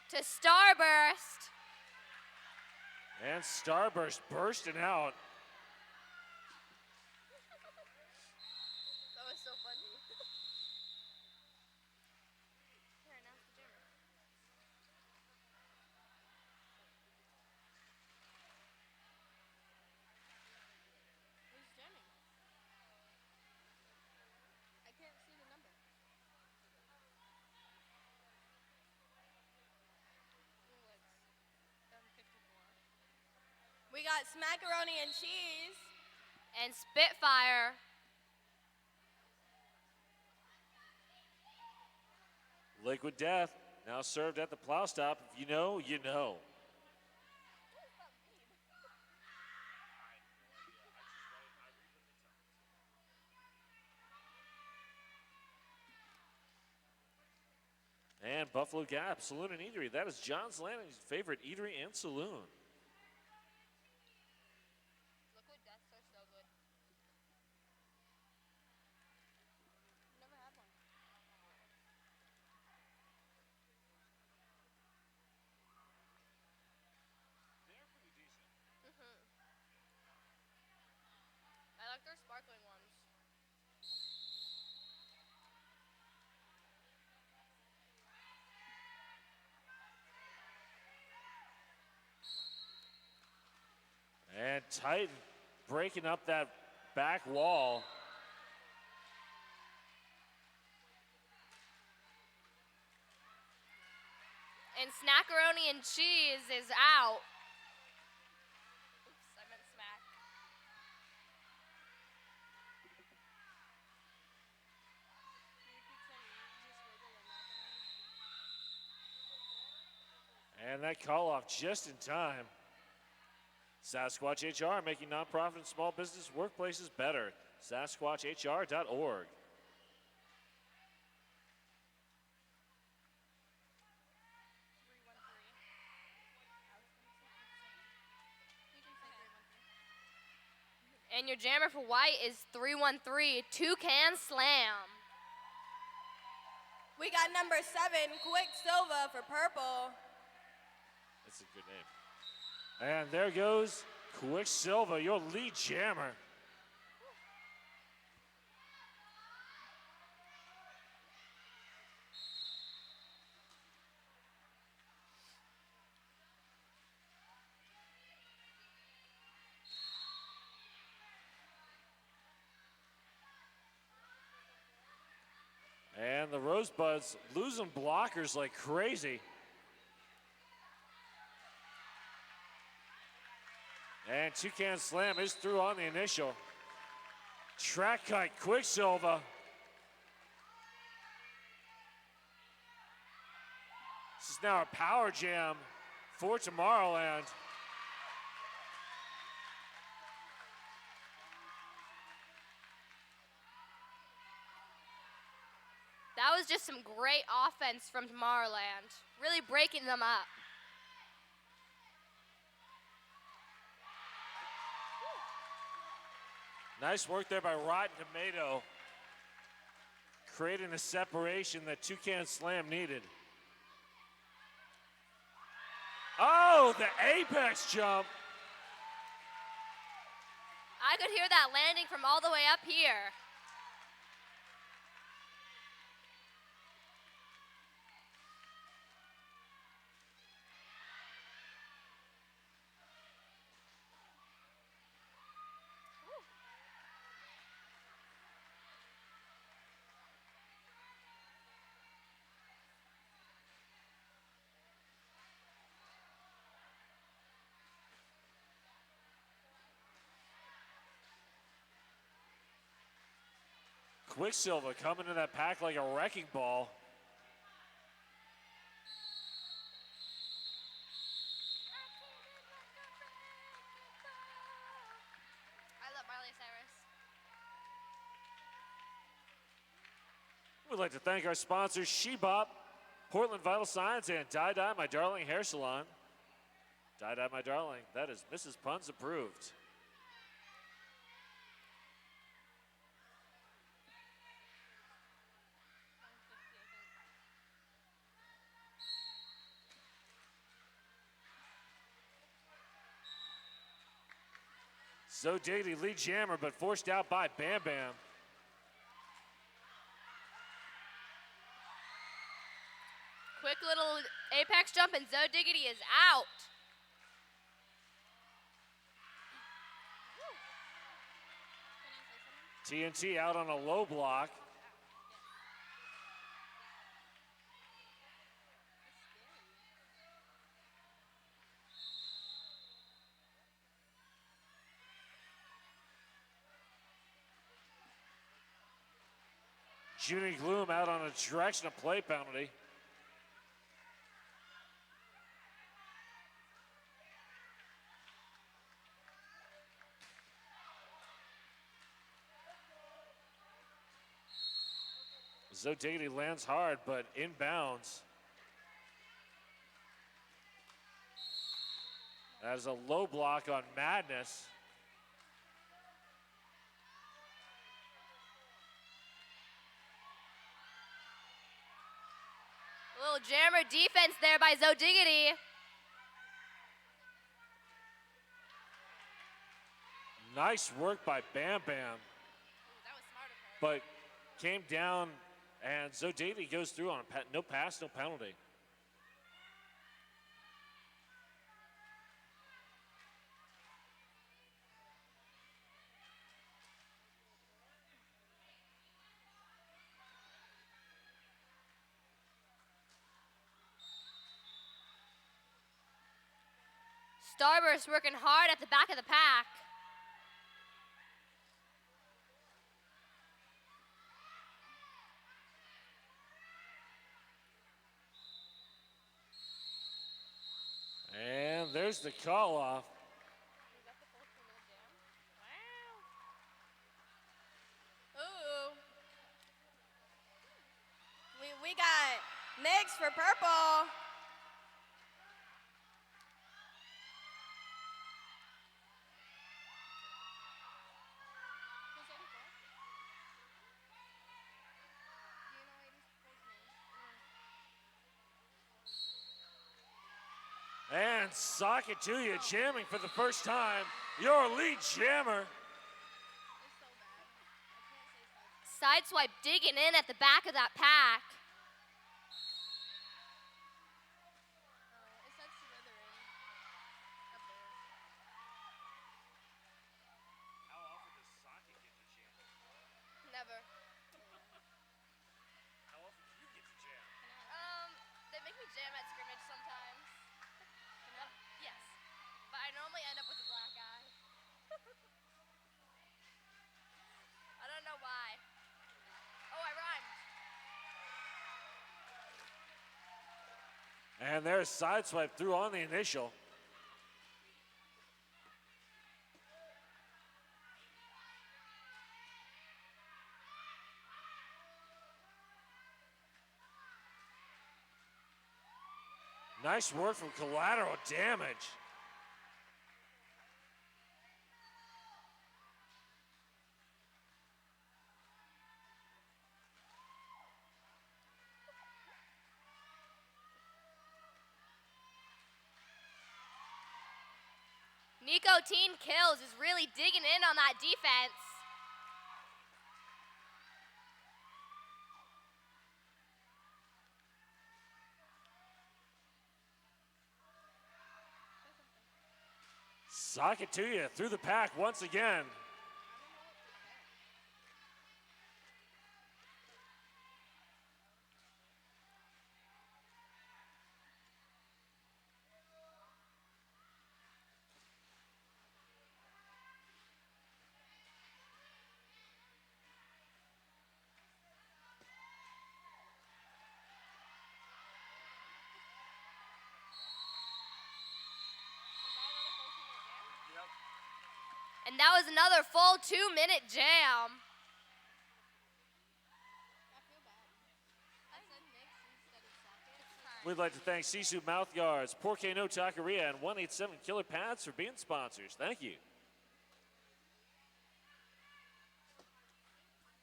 [SPEAKER 2] to Starburst.
[SPEAKER 4] And Starburst bursting out.
[SPEAKER 3] That was so funny.
[SPEAKER 2] Here, announce the jammer.
[SPEAKER 3] Who's jamming? I can't see the number.
[SPEAKER 2] Ooh, it's 7:54.
[SPEAKER 3] We got Smackaroni and Cheese.
[SPEAKER 2] And Spitfire.
[SPEAKER 4] Liquid Death, now served at the plow stop. If you know, you know. And Buffalo Gap Saloon and Eatery. That is John's Landing's favorite eatery and saloon.
[SPEAKER 2] Liquid Deaths are so good.
[SPEAKER 3] Never had one.
[SPEAKER 4] They're pretty decent.
[SPEAKER 2] I like their sparkling ones.
[SPEAKER 4] And Titan breaking up that back wall.
[SPEAKER 2] And Snackaroni and Cheese is out. Oops, I meant smack.
[SPEAKER 4] And that call off just in time. Sasquatch HR making nonprofit and small business workplaces better. SasquatchHR.org.
[SPEAKER 2] And your jammer for white is 313 Toucan Slam.
[SPEAKER 3] We got number 7, Quicksilver for purple.
[SPEAKER 4] That's a good name. And there goes Quicksilver, your lead jammer. And the Rosebuds losing blockers like crazy. And Toucan Slam is through on the initial. Track kite, Quicksilver. This is now a power jam for Tomorrowland.
[SPEAKER 2] That was just some great offense from Tomorrowland. Really breaking them up.
[SPEAKER 4] Nice work there by Rotten Tomato, creating the separation that Toucan Slam needed. Oh, the apex jump.
[SPEAKER 2] I could hear that landing from all the way up here.
[SPEAKER 4] Quicksilver coming to that pack like a wrecking ball.
[SPEAKER 2] I love Miley Cyrus.
[SPEAKER 4] We'd like to thank our sponsors, Shebop, Portland Vital Signs, and Dye Dye My Darling Hair Salon. Dye Dye My Darling, that is Mrs. Puns approved. So Diggity lead jammer, but forced out by Bam Bam.
[SPEAKER 2] Quick little apex jump and Zo Diggity is out.
[SPEAKER 4] TNT out on a low block. Junie Gloom out on a direction of play penalty. Zo Diggity lands hard, but inbounds. That is a low block on Madness.
[SPEAKER 2] A little jammer defense there by Zo Diggity.
[SPEAKER 4] Nice work by Bam Bam,
[SPEAKER 2] That was smart of her.
[SPEAKER 4] but came down, and Zo Diggity goes through on a no pass, no penalty.
[SPEAKER 2] Starburst working hard at the back of the pack.
[SPEAKER 4] And there's the call off.
[SPEAKER 3] Ooh. We got Mix for purple.
[SPEAKER 4] And sock it to you, jamming for the first time. Your lead jammer.
[SPEAKER 2] Sideswipe digging in at the back of that pack.
[SPEAKER 3] It said Slytherin up there.
[SPEAKER 4] How often does socket get you jammed?
[SPEAKER 2] Never.
[SPEAKER 4] How And there's sideswipe through on the initial. Nice work from collateral damage.
[SPEAKER 2] Nicotine Kills is really digging in on that defense.
[SPEAKER 4] Sock it to you through the pack once again.
[SPEAKER 2] And that was another full 2-minute jam.
[SPEAKER 3] I feel bad. I said mix instead of socket.
[SPEAKER 4] We'd like to thank Sisu Mouth Guards, Porque No Taqueria, and 187 Killer Pads for being sponsors. Thank you.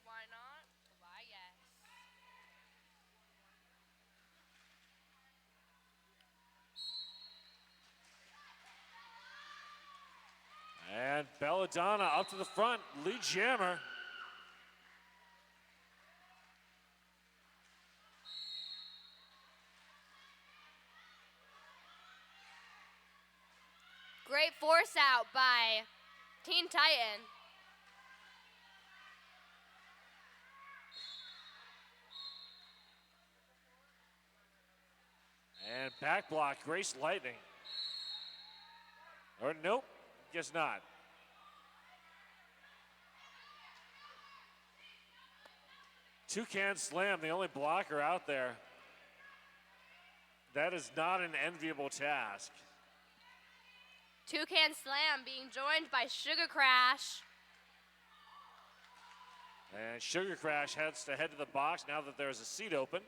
[SPEAKER 2] Why not? Why, yes.
[SPEAKER 4] And Belladonna up to the front, lead jammer.
[SPEAKER 2] Great force out by Teen Titan.
[SPEAKER 4] And back block, Grace Lightning. Or nope, guess not. Two-can slam, the only blocker out there. That is not an enviable task.
[SPEAKER 2] Two-can slam being joined by Sugar Crash.
[SPEAKER 4] And Sugar Crash heads to head to the box now that there's a seat open.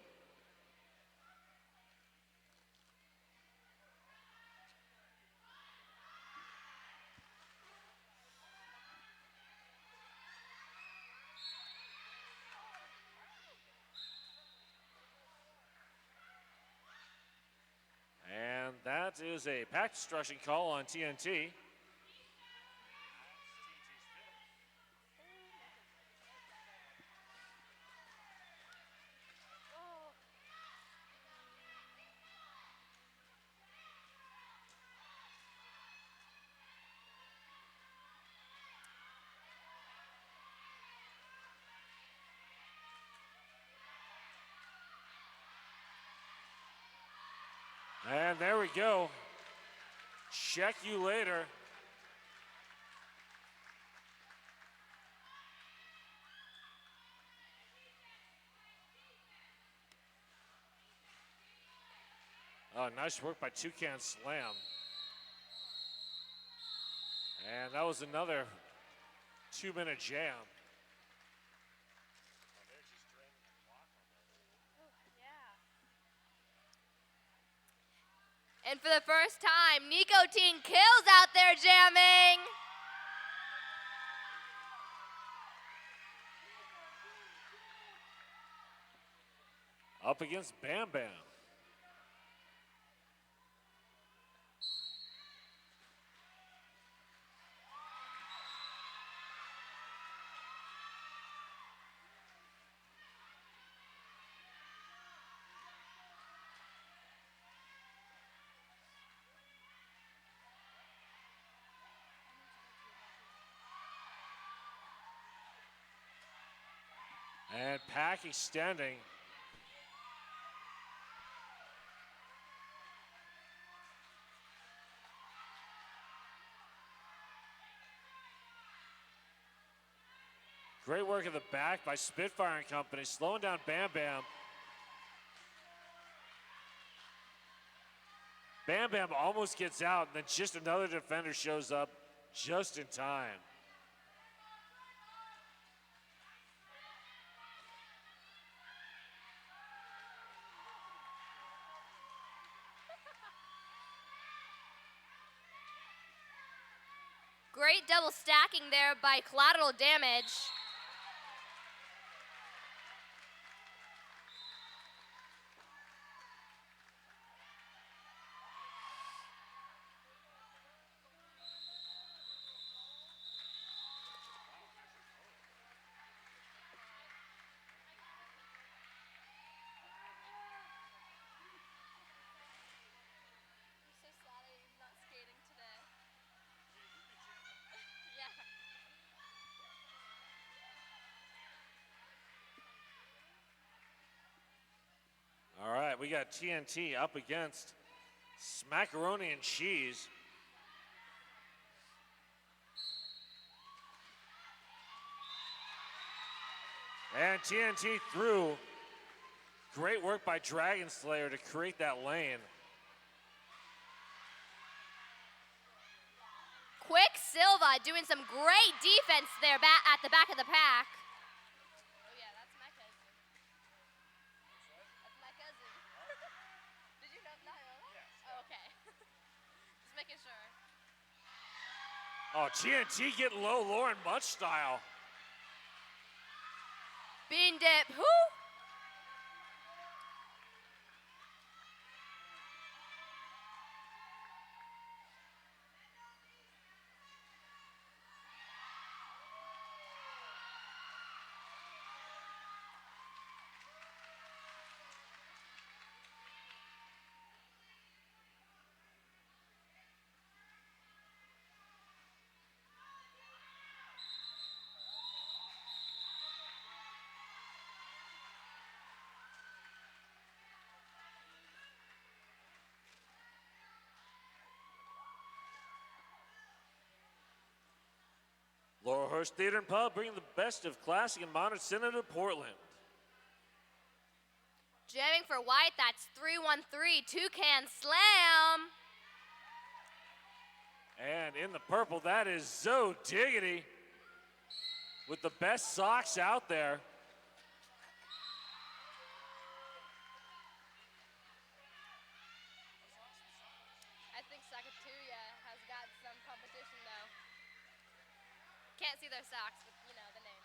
[SPEAKER 4] And that is a pack destruction call on TNT. And there we go. Check you later. Oh, nice work by Two-Can Slam. And that was another 2-minute jam.
[SPEAKER 2] And for the first time, Nicotine Kills out there jamming.
[SPEAKER 4] Up against Bam Bam. And pack extending. Great work at the back by Spitfire and Company, slowing down Bam Bam. Bam Bam almost gets out, and then just another defender shows up just in time.
[SPEAKER 2] Great double stacking there by Collateral Damage. I'm so sad I'm not skating today. Yeah.
[SPEAKER 4] All right, we got TNT up against Smackaroni and Cheese. And TNT through. Great work by Dragon Slayer to create that lane.
[SPEAKER 2] Quicksilva doing some great defense there at the back of the pack. Oh yeah, that's my cousin. That's my cousin. Did you know Nyla? Yes. Oh, okay. Just making sure.
[SPEAKER 4] Oh, TNT getting low, Lauren Much style.
[SPEAKER 2] Bean dip, who?
[SPEAKER 4] Laurelhurst Theater and Pub bringing the best of classic and modern cinema to Portland.
[SPEAKER 2] Jamming for white, that's 313, Toucan Slam.
[SPEAKER 4] And in the purple, that is Zo Diggity with the best socks out there.
[SPEAKER 2] I think Sakatuya has got some competition though. Can't see their socks, but you know the name.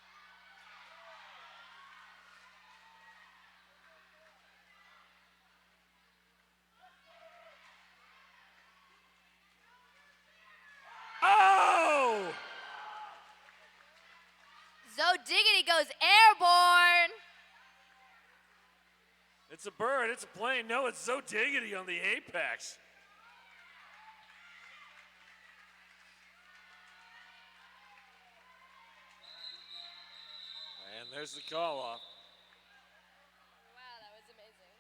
[SPEAKER 4] Oh!
[SPEAKER 2] Zo Diggity goes airborne.
[SPEAKER 4] It's a bird, it's a plane. No, it's Zo Diggity on the apex. And there's the call off.
[SPEAKER 2] Wow, that was amazing.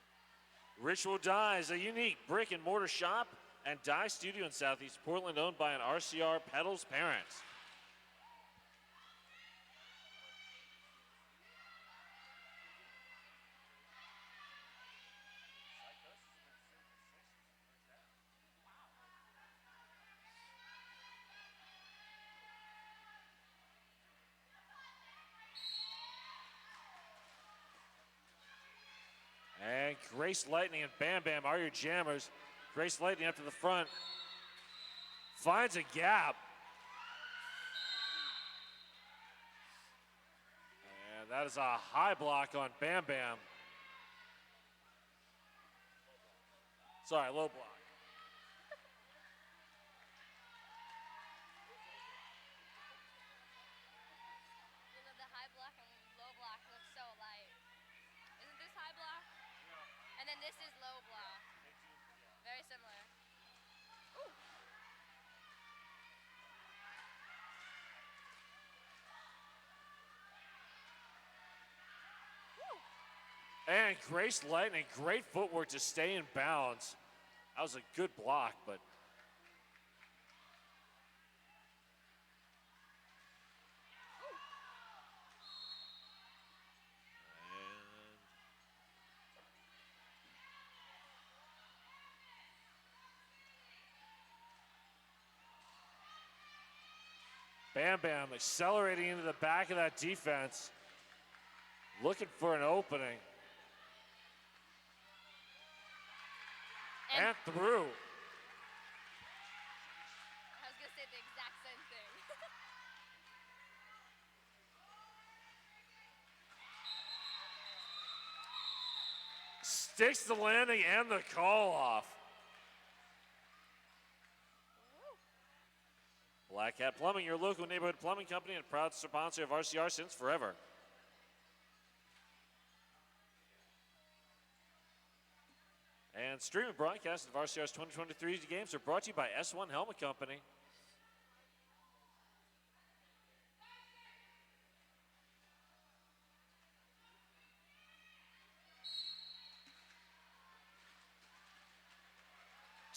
[SPEAKER 4] Ritual Dyes, a unique brick and mortar shop and dye studio in Southeast Portland owned by an RCR Pedals parent. And Grace Lightning and Bam Bam are your jammers. Grace Lightning up to the front. Finds a gap. And that is a high block on Bam Bam. Sorry, low block.
[SPEAKER 2] You know, the high block and low block look so alike. Isn't this high block? And then this is low block. Very similar. Ooh.
[SPEAKER 4] And Grace Lightning, great footwork to stay in bounds. That was a good block, but Bam Bam accelerating into the back of that defense, looking for an opening. And through.
[SPEAKER 2] I was gonna say the exact same thing.
[SPEAKER 4] Sticks the landing and the call off. Black Cat Plumbing, your local neighborhood plumbing company and proud sponsor of RCR since forever. And streaming broadcasts of RCR's 2023 games are brought to you by S1 Helmet Company.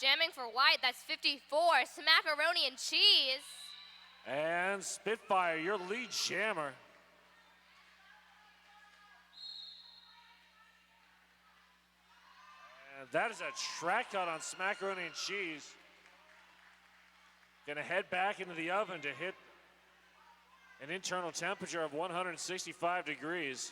[SPEAKER 2] Jamming for white, that's 54. Smackaroni and cheese.
[SPEAKER 4] And Spitfire, your lead jammer. And that is a track cut on Smackaroni and cheese. Gonna head back into the oven to hit an internal temperature of 165 degrees.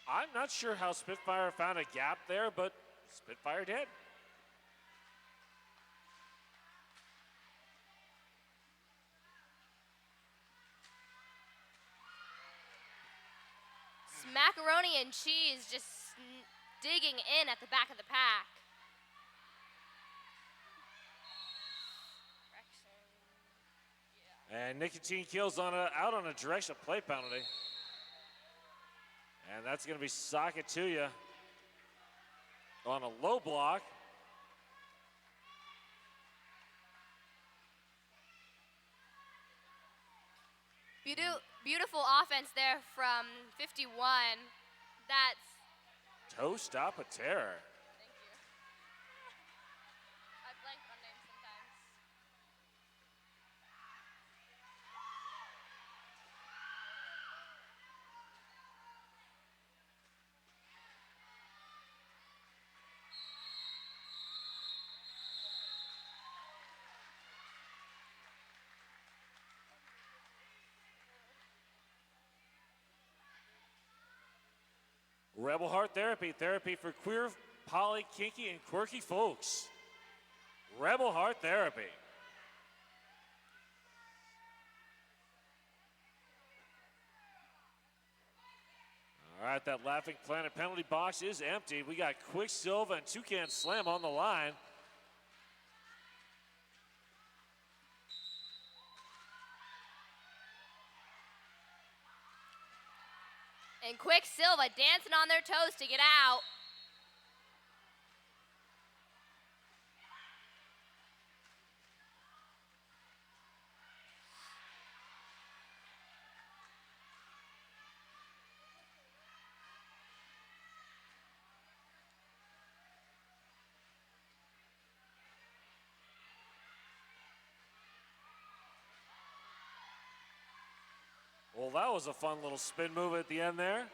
[SPEAKER 4] I'm not sure how Spitfire found a gap there, but Spitfire did.
[SPEAKER 2] Macaroni and cheese just digging in at the back of the pack.
[SPEAKER 4] And Nicotine Kills out on a directional play penalty. And that's going to be Sakatuya on a low block.
[SPEAKER 2] Beautiful offense there from 51. That's
[SPEAKER 4] Toe stop a terror.
[SPEAKER 2] Thank you. I blank on names sometimes.
[SPEAKER 4] Rebel Heart Therapy, therapy for queer, poly, kinky, and quirky folks. Rebel Heart Therapy. All right, that Laughing Planet penalty box is empty. We got Quicksilver and Toucan Slam on the line.
[SPEAKER 2] And Quicksilver dancing on their toes to get out.
[SPEAKER 4] Well, that was a fun little spin move at the end there.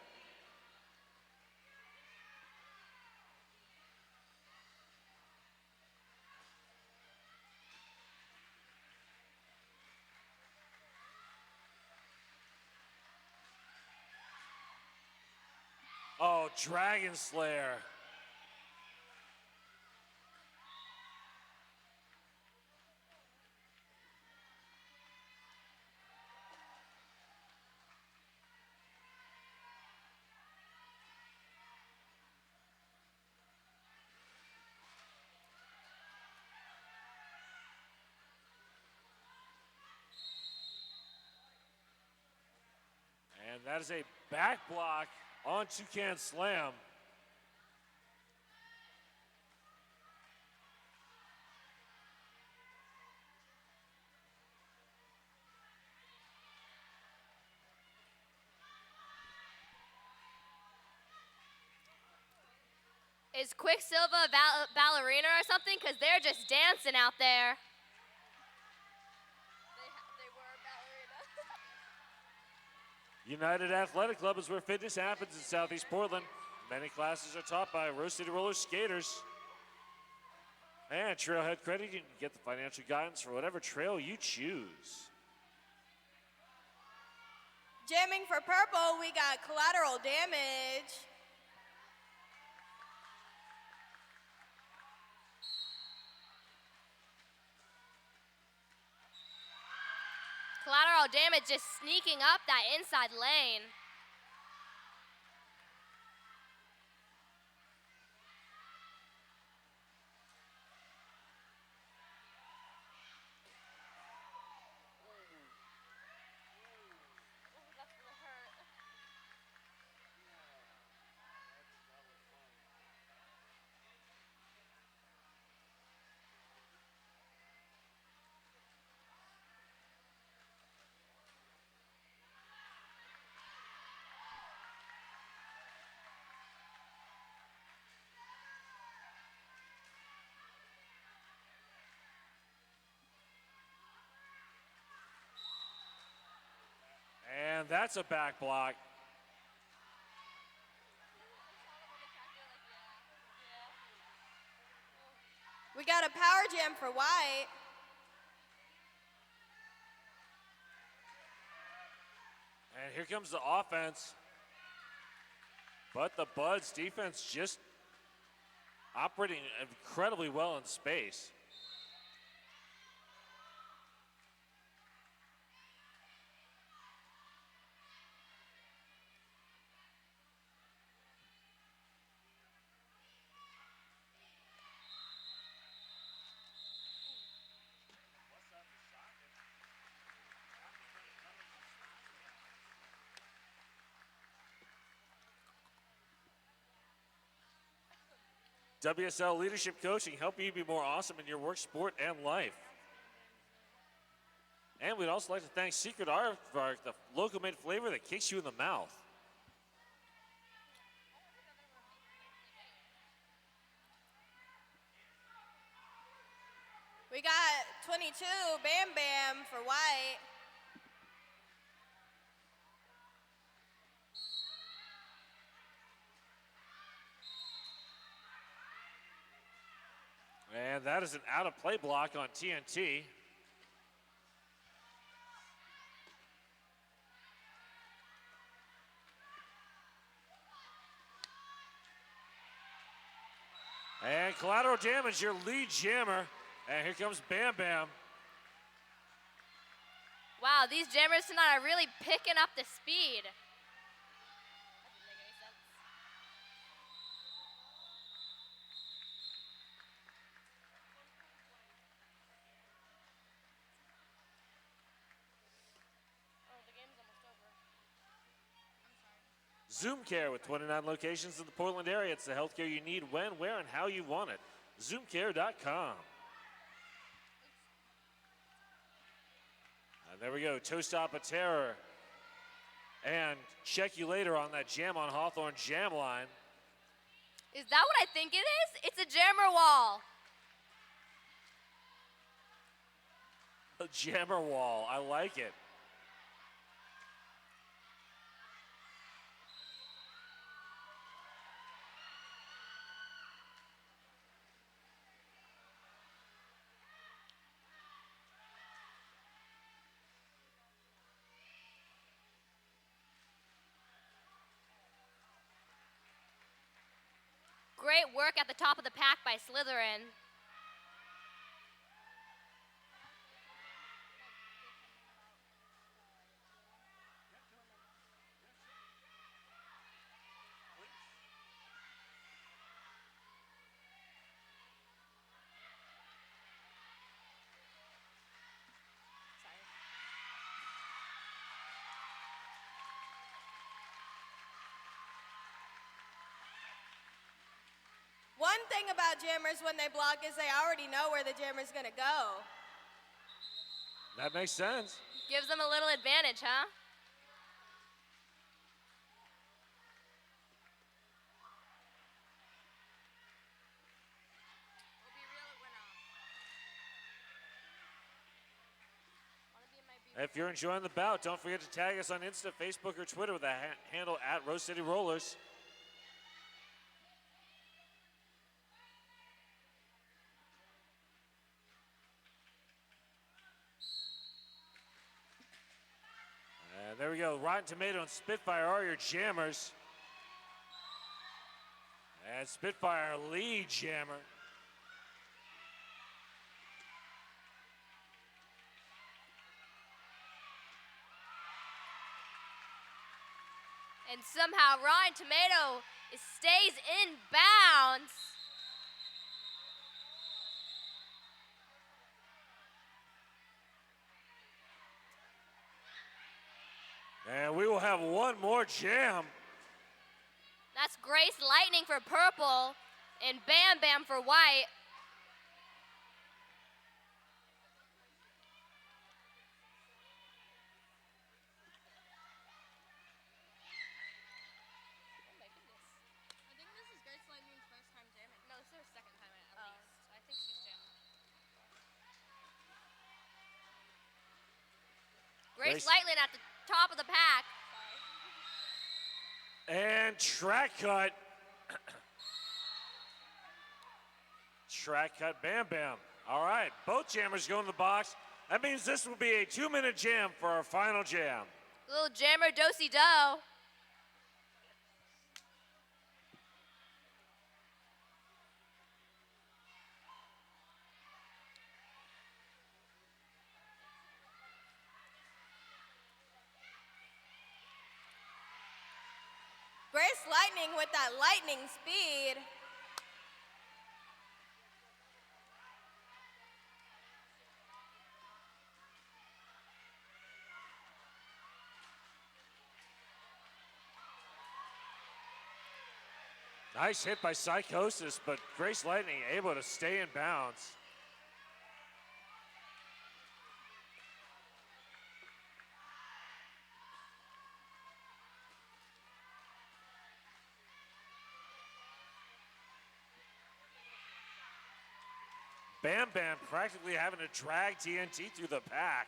[SPEAKER 4] Oh, Dragon Slayer. And that is a back block on Toucan Slam.
[SPEAKER 2] Is Quicksilver a ballerina or something? Because they're just dancing out there.
[SPEAKER 3] They were ballerina.
[SPEAKER 4] United Athletic Club is where fitness happens in Southeast Portland. Many classes are taught by Rose City Roller skaters. And Trailhead Credit, you can get the financial guidance for whatever trail you choose.
[SPEAKER 3] Jamming for purple, we got Collateral Damage.
[SPEAKER 2] Collateral Damage just sneaking up that inside lane.
[SPEAKER 4] And that's a back block.
[SPEAKER 3] We got a power jam for white.
[SPEAKER 4] And here comes the offense. But the Buds defense just operating incredibly well in space. WSL Leadership Coaching, helping you be more awesome in your work, sport, and life. And we'd also like to thank Secret Aardvark, the local made flavor that kicks you in the mouth.
[SPEAKER 3] We got 22, Bam Bam for white.
[SPEAKER 4] And that is an out-of-play block on TNT. And Collateral Damage, your lead jammer. And here comes Bam Bam.
[SPEAKER 2] Wow, these jammers tonight are really picking up the speed. That didn't make any sense. Oh, the game's almost over.
[SPEAKER 4] Zoom Care with 29 locations in the Portland area. It's the healthcare you need when, where, and how you want it. Zoomcare.com. And there we go, Toe Stop a Terror. And check you later on that Jam on Hawthorne jam line.
[SPEAKER 2] Is that what I think it is? It's a jammer wall.
[SPEAKER 4] A jammer wall, I like it.
[SPEAKER 2] Great work at the top of the pack by Slytherin.
[SPEAKER 3] One thing about jammers when they block is they already know where the jammer's gonna go.
[SPEAKER 4] That makes sense.
[SPEAKER 2] Gives them a little advantage, huh?
[SPEAKER 4] If you're enjoying the bout, don't forget to tag us on Insta, Facebook, or Twitter with the handle at Rose City Rollers. And there we go. Rotten Tomato and Spitfire are your jammers. And Spitfire lead jammer.
[SPEAKER 2] And somehow Rotten Tomato stays in bounds.
[SPEAKER 4] And we will have one more jam.
[SPEAKER 2] That's Grace Lightning for purple and Bam Bam for white. Oh my goodness.
[SPEAKER 3] I think this is Grace Lightning's first time jamming.
[SPEAKER 2] No, this is her second time at least. I think she's jammed. Grace
[SPEAKER 4] Grace.
[SPEAKER 2] Lightning at the top of the pack.
[SPEAKER 4] And track cut. Track cut Bam Bam. All right, both jammers go in the box. That means this will be a 2-minute jam for our final jam.
[SPEAKER 2] Little jammer do-si-do.
[SPEAKER 3] Grace Lightning with that lightning speed.
[SPEAKER 4] Nice hit by Psychosis, but Grace Lightning able to stay in bounds. Bam Bam practically having to drag TNT through the pack.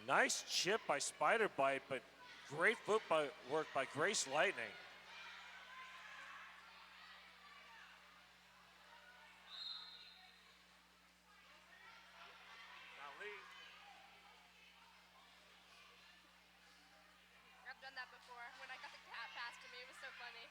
[SPEAKER 4] Nice chip by Spider Bite, but great work by Grace Lightning.
[SPEAKER 2] I've done that before. When I got the cat passed to me, it was so funny.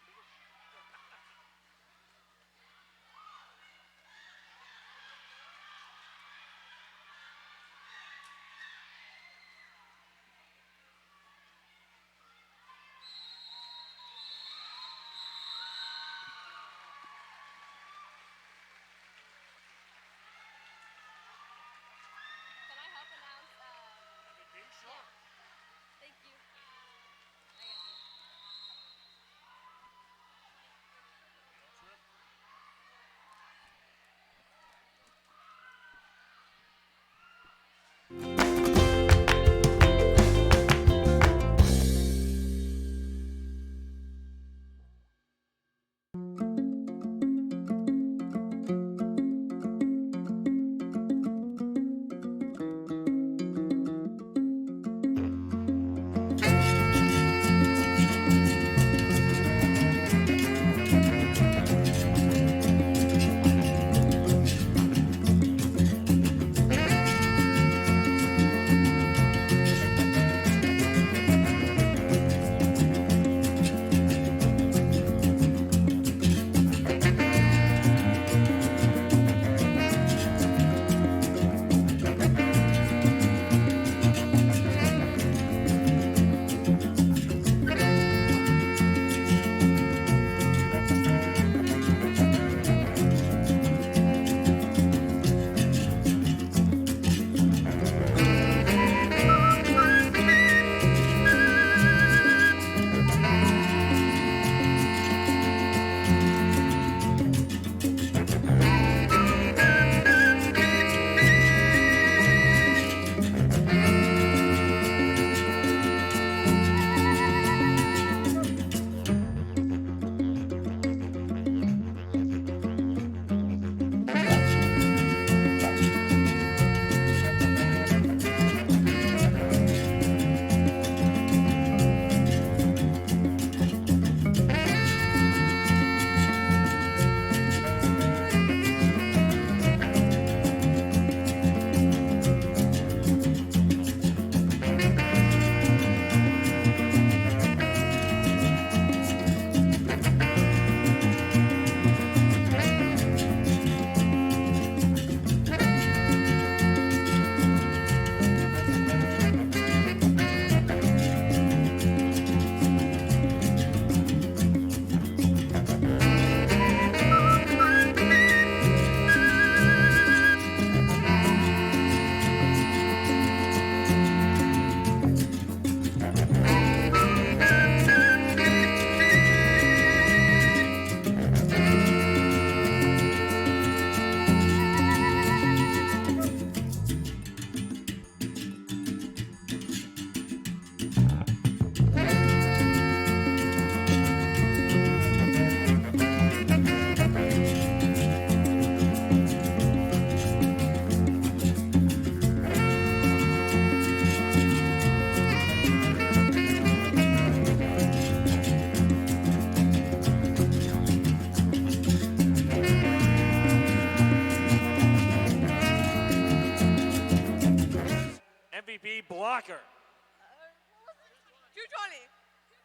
[SPEAKER 4] MVP blocker.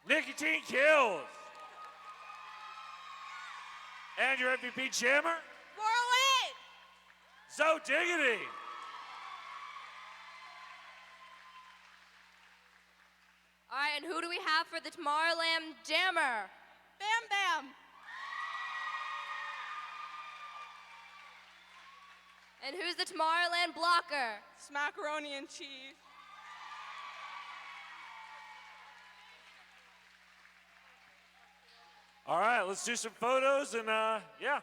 [SPEAKER 3] 220.
[SPEAKER 4] Nicotine kills. And your MVP jammer,
[SPEAKER 3] 408.
[SPEAKER 4] Zo Diggity.
[SPEAKER 6] All right, and who do we have for the Tomorrowland jammer?
[SPEAKER 3] Bam Bam.
[SPEAKER 6] And who's the Tomorrowland blocker?
[SPEAKER 3] Smackaroni and cheese.
[SPEAKER 4] All right, let's do some photos and yeah,